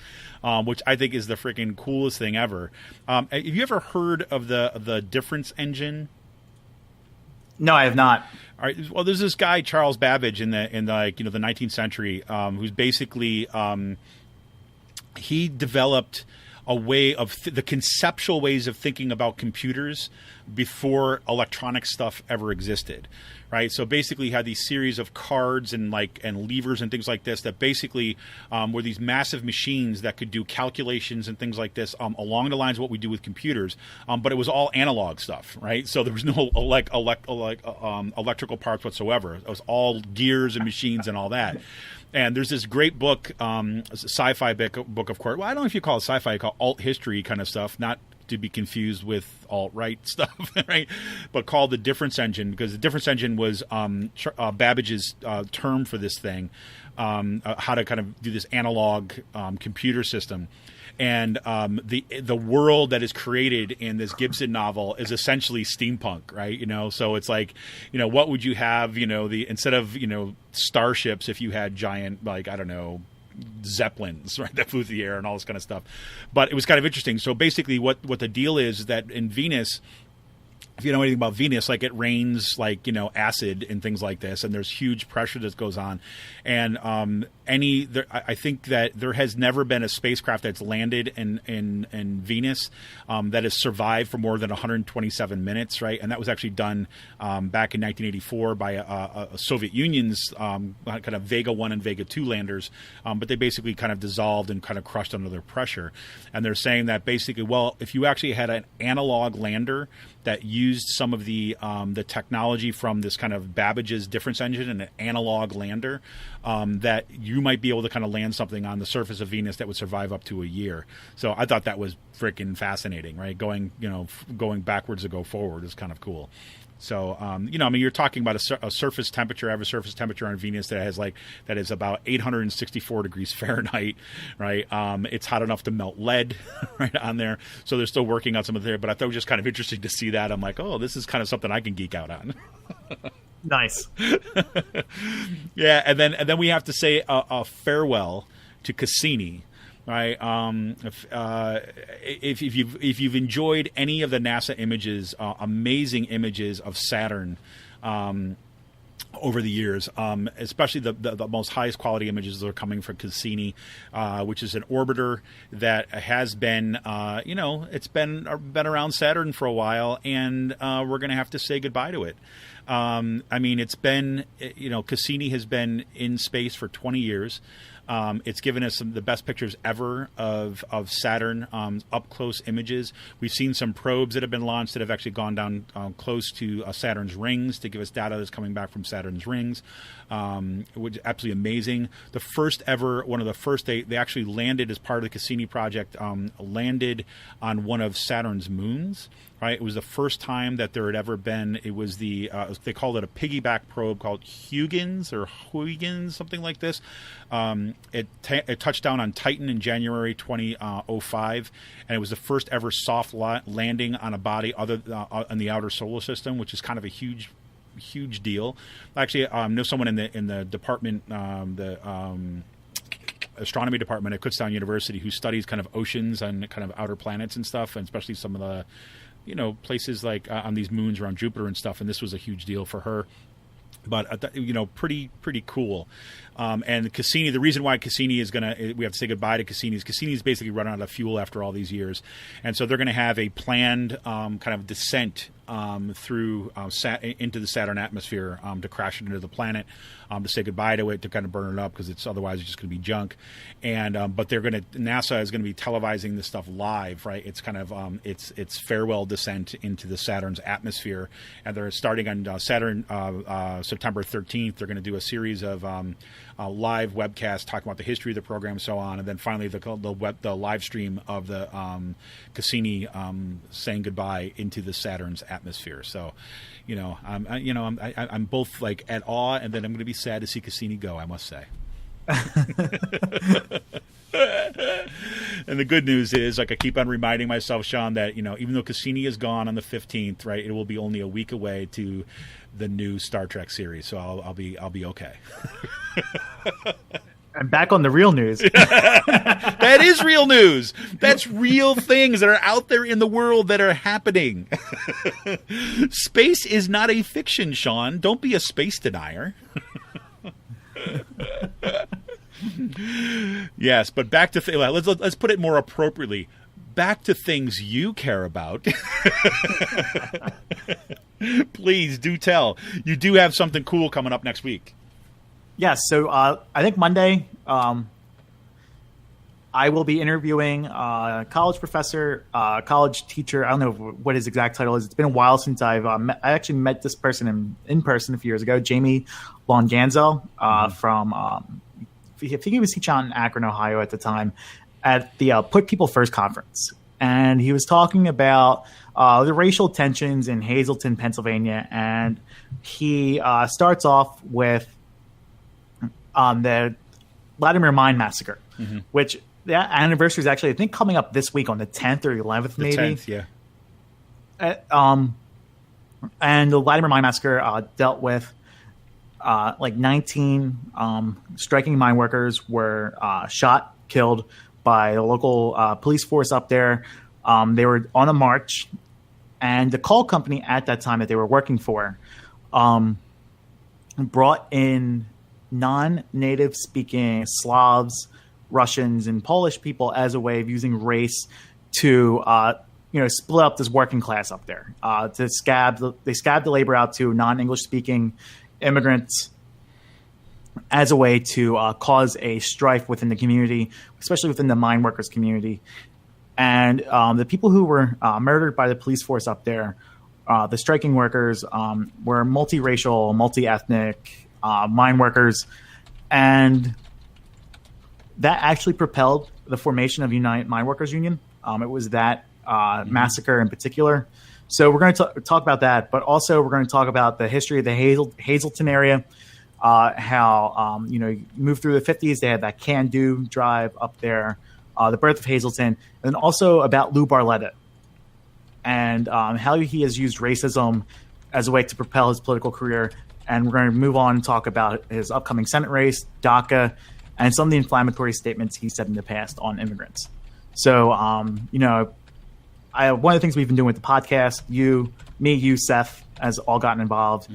which I think is the freaking coolest thing ever. Have you ever heard of the difference engine? No, I have not. All right. Well, there's this guy Charles Babbage in the 19th century who's basically he developed a way of the conceptual ways of thinking about computers before electronic stuff ever existed, right? So basically, he had these series of cards and levers and things like this that basically were these massive machines that could do calculations and things like this along the lines of what we do with computers, but it was all analog stuff, right? So there was no electrical parts whatsoever. It was all gears and machines and all that. And there's this great book, sci-fi book, of course. Well, I don't know if you call it sci-fi, you call it alt history kind of stuff, not to be confused with alt-right stuff, right? But called The Difference Engine, because the Difference Engine was Babbage's term for this thing, how to kind of do this analog computer system. And the world that is created in this Gibson novel is essentially steampunk, right? You know, so it's like, you know, what would you have? You know, instead of starships, if you had giant Zeppelins, right, that flew through the air and all this kind of stuff. But it was kind of interesting. So basically, what the deal is that in Venus, if you know anything about Venus, like it rains acid and things like this, and there's huge pressure that goes on. And I think that there has never been a spacecraft that's landed in Venus that has survived for more than 127 minutes, right? And that was actually done back in 1984 by a Soviet Union's kind of Vega 1 and Vega 2 landers, but they basically kind of dissolved and kind of crushed under their pressure. And they're saying that basically, well, if you actually had an analog lander that used some of the technology from this kind of Babbage's difference engine and an analog lander, that you might be able to kind of land something on the surface of Venus that would survive up to a year. So I thought that was freaking fascinating, right? Going backwards to go forward is kind of cool. So, you're talking about a surface temperature, average surface temperature on Venus that is about 864 degrees Fahrenheit, right? It's hot enough to melt lead right on there. So they're still working on some of there, but I thought it was just kind of interesting to see that. I'm like, oh, this is kind of something I can geek out on. Nice. Yeah. And then we have to say a farewell to Cassini. Right. If you've enjoyed any of the NASA images, amazing images of Saturn over the years, especially the most highest quality images that are coming from Cassini, which is an orbiter that has been, it's been around Saturn for a while, and we're going to have to say goodbye to it. I mean, it's been, Cassini has been in space for 20 years. It's given us the best pictures ever of Saturn, up close images. We've seen some probes that have been launched that have actually gone down close to Saturn's rings to give us data that's coming back from Saturn's rings, which is absolutely amazing. The first ever, one of the first, they actually landed as part of the Cassini project, landed on one of Saturn's moons. Right, it was the first time that there had ever been. It was they called it a piggyback probe called Huygens, something like this. It touched down on Titan in January 2005, and it was the first ever soft landing on a body other in the outer solar system, which is kind of a huge deal. Actually, I know someone in the department, astronomy department at Kutztown University, who studies kind of oceans and kind of outer planets and stuff, and especially some of the places like on these moons around Jupiter and stuff. And this was a huge deal for her. But, pretty cool. And Cassini, the reason why Cassini we have to say goodbye to Cassini is Cassini's basically run out of fuel after all these years. And so they're going to have a planned kind of descent through into the Saturn atmosphere to crash it into the planet, to say goodbye to it, to kind of burn it up, because otherwise it's just going to be junk. And but NASA is going to be televising this stuff live, right? It's kind of it's farewell descent into the Saturn's atmosphere, and they're starting on Saturn September 13th. They're going to do a series of live webcasts talking about the history of the program and so on, and then finally the live stream of the Cassini saying goodbye into the Saturn's atmosphere. So, I'm both like at awe, and then I'm going to be sad to see Cassini go, I must say. And the good news is, like I keep on reminding myself, Sean, that even though Cassini is gone on the 15th, right, it will be only a week away to the new Star Trek series, so I'll be okay. And back on the real news. That is real news. That's real things that are out there in the world that are happening. Space is not a fiction, Sean. Don't be a space denier. Yes, but back to let's put it more appropriately. Back to things you care about. Please do tell. You do have something cool coming up next week. Yes, so I think Monday I will be interviewing a college professor, college teacher. I don't know what his exact title is. It's been a while since I actually met this person in person a few years ago, Jamie Longanzo from I think he was teaching out in Akron, Ohio at the time, at the Put People First conference. And he was talking about the racial tensions in Hazleton, Pennsylvania. And he starts off with the Vladimir Mine Massacre, which that anniversary is actually, I think, coming up this week on the 10th or 11th, maybe. The 10th, yeah. And the Vladimir Mine Massacre dealt with 19 striking mine workers were shot, killed by the local police force up there. They were on a march, and the coal company at that time that they were working for brought in non-native speaking Slavs, Russians, and Polish people as a way of using race to split up this working class up there. They scabbed the labor out to non-English speaking immigrants as a way to cause a strife within the community, especially within the mine workers community. And the people who were murdered by the police force up there, the striking workers, were multiracial, multi-ethnic mine workers. And that actually propelled the formation of United Mine Workers Union. It was that massacre in particular. So we're going to talk about that, but also we're going to talk about the history of the Hazleton area, how you move through the 50s, they had that can-do drive up there, the birth of Hazleton, and also about Lou Barletta and how he has used racism as a way to propel his political career. And we're going to move on and talk about his upcoming Senate race, DACA, and some of the inflammatory statements he said in the past on immigrants. So, one of the things we've been doing with the podcast, you, Seth, has all gotten involved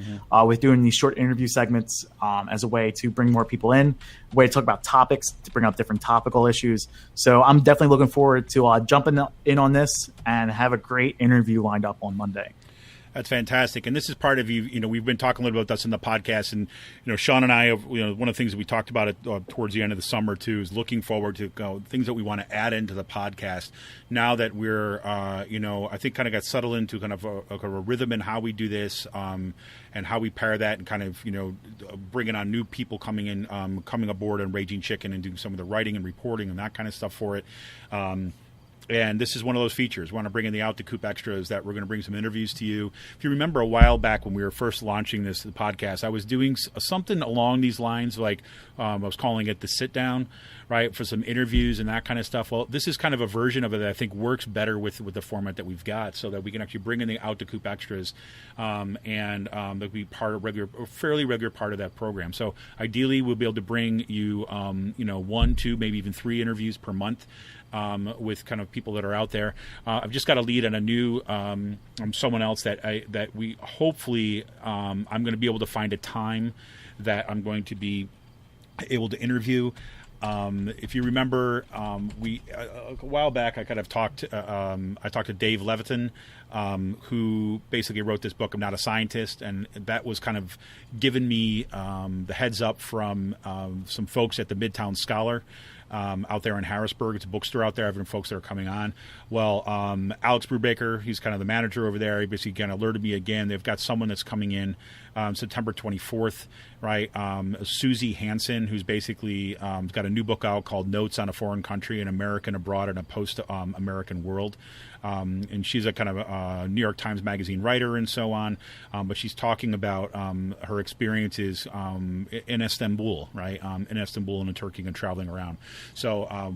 with doing these short interview segments as a way to bring more people in, a way to talk about topics, to bring up different topical issues. So I'm definitely looking forward to jumping in on this and have a great interview lined up on Monday. That's fantastic. And this is part of we've been talking a little about this in the podcast. And, Sean and I have, one of the things that we talked about towards the end of the summer, too, is looking forward to things that we want to add into the podcast now that we're, I think kind of got settled into kind of a rhythm in how we do this and how we pair that and kind of, bringing on new people coming in, coming aboard on Raging Chicken and doing some of the writing and reporting and that kind of stuff for it. And this is one of those features. We want to bring in the Out the Coop extras that we're going to bring some interviews to you. If you remember a while back when we were first launching the podcast, I was doing something along these lines, like I was calling it the sit down, right, for some interviews and that kind of stuff. Well, this is kind of a version of it that I think works better with the format that we've got, so that we can actually bring in the Out the Coop extras and they'll be fairly regular part of that program. So ideally, we'll be able to bring you, 1, 2, maybe even 3 interviews per month. With kind of people that are out there. I've just got a lead on a new someone else that we hopefully I'm going to be able to find a time that I'm going to be able to interview. If you remember, we a while back I kind of talked to Dave Levitin, who basically wrote this book, I'm Not a Scientist, and that was kind of given me the heads up from some folks at the Midtown Scholar. Out there in Harrisburg. It's a bookstore out there. I've been folks that are coming on. Well, Alex Brubaker, he's kind of the manager over there. He basically kind of alerted me again. They've got someone that's coming in September 24th, right? Susie Hansen, who's basically got a new book out called Notes on a Foreign Country, an American Abroad in a Post-American World. And she's a kind of a New York Times Magazine writer and so on. But she's talking about her experiences in Istanbul, right? In Istanbul and in Turkey and traveling around. So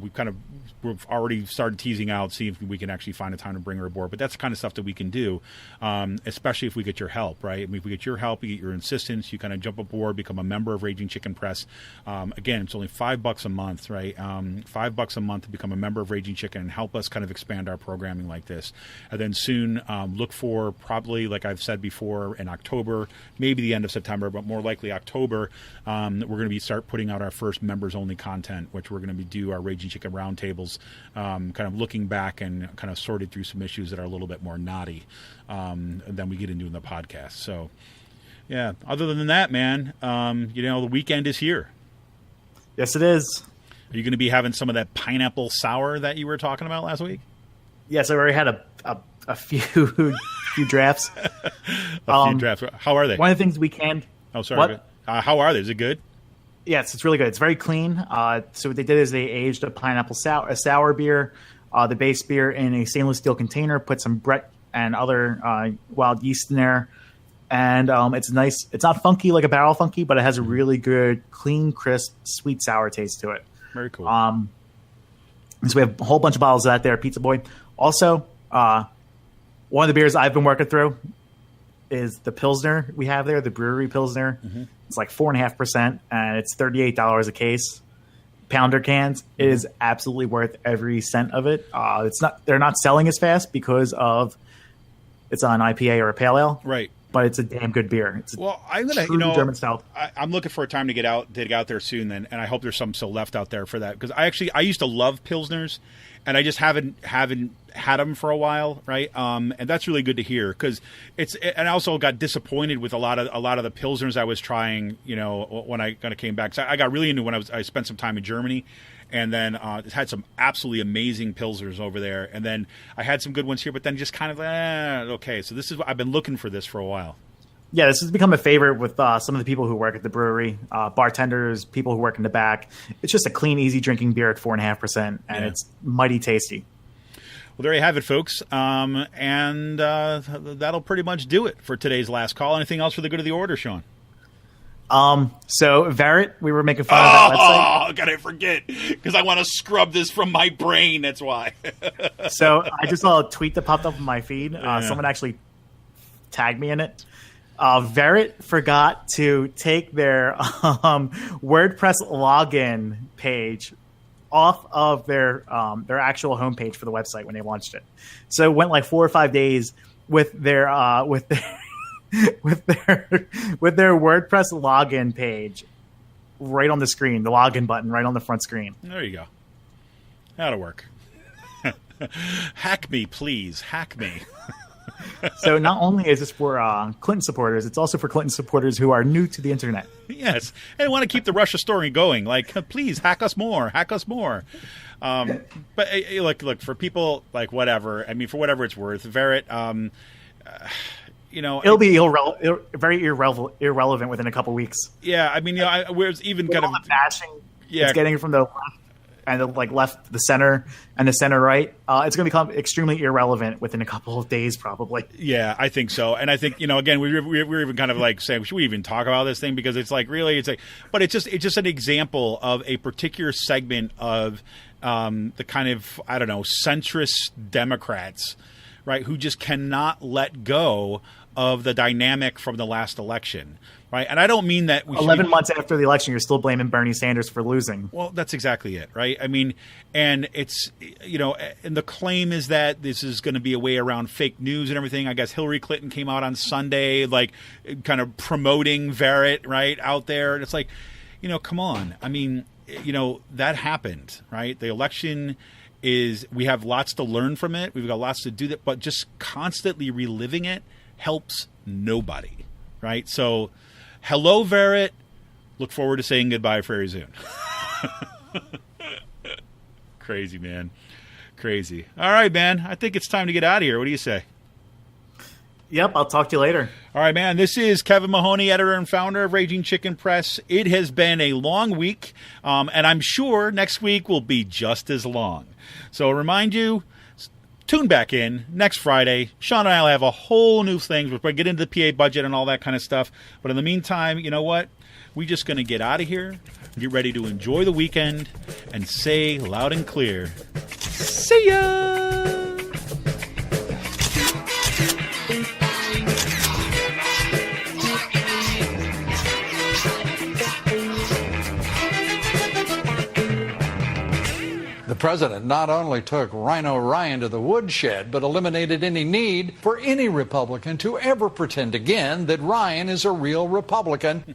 we've already started teasing out, see if we can actually find a time to bring her aboard. But that's the kind of stuff that we can do, especially if we get your help, right? I mean, if we get your help, you get your insistence, you kind of jump aboard, become a member of Raging Chicken Press. Again, it's only $5 a month, right? $5 a month to become a member of Raging Chicken and help us kind of expand our programming like this. And then soon look for, probably, like I've said before, in October, maybe the end of September, but more likely October, we're going to start putting out our first members-only content, which we're going to do our Raging Chicken roundtables, kind of looking back and kind of sorted through some issues that are a little bit more knotty than we get into in the podcast. So, yeah, other than that, man, the weekend is here. Yes, it is. Are you going to be having some of that pineapple sour that you were talking about last week? Yes, I already had a few drafts. A few drafts. How are they? One of the things we can. Oh, sorry. How are they? Is it good? Yes, it's really good. It's very clean. So what they did is they aged a pineapple sour beer, the base beer, in a stainless steel container, put some Brett and other wild yeast in there. And it's nice. It's not funky like a barrel funky, but it has a really good, clean, crisp, sweet, sour taste to it. Very cool. So we have a whole bunch of bottles of that there, Pizza Boy. Also, one of the beers I've been working through is the Pilsner we have there, the brewery Pilsner. Mm-hmm. It's like 4.5%, and it's $38 a case. Pounder cans. Mm-hmm. It is absolutely worth every cent of it. They're not selling as fast because of it's an IPA or a pale ale, right? But it's a damn good beer. It's I'm gonna, German style. I'm looking for a time to get out there soon, then, and I hope there's some still left out there for that, because I used to love Pilsners, and I just haven't had them for a while, right? And that's really good to hear, because and I also got disappointed with a lot of the Pilsners I was trying, when I kind of came back. So I got really into when I spent some time in Germany. And then had some absolutely amazing Pilsners over there. And then I had some good ones here, but then just kind of, okay. So this is what I've been looking for this for a while. Yeah, this has become a favorite with some of the people who work at the brewery, bartenders, people who work in the back. It's just a clean, easy drinking beer at 4.5%, and it's mighty tasty. Well, there you have it, folks. And that'll pretty much do it for today's last call. Anything else for the good of the order, Sean? So Verret, we were making fun of that website. Oh, gotta forget, because I want to scrub this from my brain. That's why. So I just saw a tweet that popped up on my feed. Someone actually tagged me in it. Verret forgot to take their WordPress login page off of their actual homepage for the website when they launched it. So it went like 4 or 5 days with their with their WordPress login page right on the screen, the login button right on the front screen. There you go. That'll work. Hack me, please. Hack me. So not only is this for Clinton supporters, it's also for Clinton supporters who are new to the internet. Yes, and want to keep the Russia story going. Like, please hack us more, hack us more. But look, for people like whatever. I mean, for whatever it's worth, Verret. It'll be very irrelevant within a couple weeks. Yeah, I mean, where's even with kind all of the bashing. Yeah, it's getting from the left and the left, the center, and the center right. It's going to become extremely irrelevant within a couple of days, probably. Yeah, I think so. And I think, again, we're even kind of like saying, should we even talk about this thing? Because it's like, really, it's like, but it's just an example of a particular segment of the kind of, I don't know, centrist Democrats, right, who just cannot let go of the dynamic from the last election, right? And I don't mean that we 11 months after the election, you're still blaming Bernie Sanders for losing. Well, that's exactly it, right? I mean, and it's, and the claim is that this is going to be a way around fake news and everything. I guess Hillary Clinton came out on Sunday, like, kind of promoting Verret, right, out there. And it's like, come on. I mean, that happened, right? The election we have lots to learn from it. We've got lots to do that, but just constantly reliving it helps nobody, right? So, hello, Verret. Look forward to saying goodbye very soon. Crazy, man. Crazy. All right, man. I think it's time to get out of here. What do you say? Yep, I'll talk to you later. All right, man. This is Kevin Mahoney, editor and founder of Raging Chicken Press. It has been a long week, and I'm sure next week will be just as long. So I'll remind you, tune back in next Friday. Sean and I will have a whole new thing. We're going to get into the PA budget and all that kind of stuff. But in the meantime, you know what? We're just going to get out of here, get ready to enjoy the weekend, and say loud and clear, see ya! The president not only took Rhino Ryan to the woodshed, but eliminated any need for any Republican to ever pretend again that Ryan is a real Republican.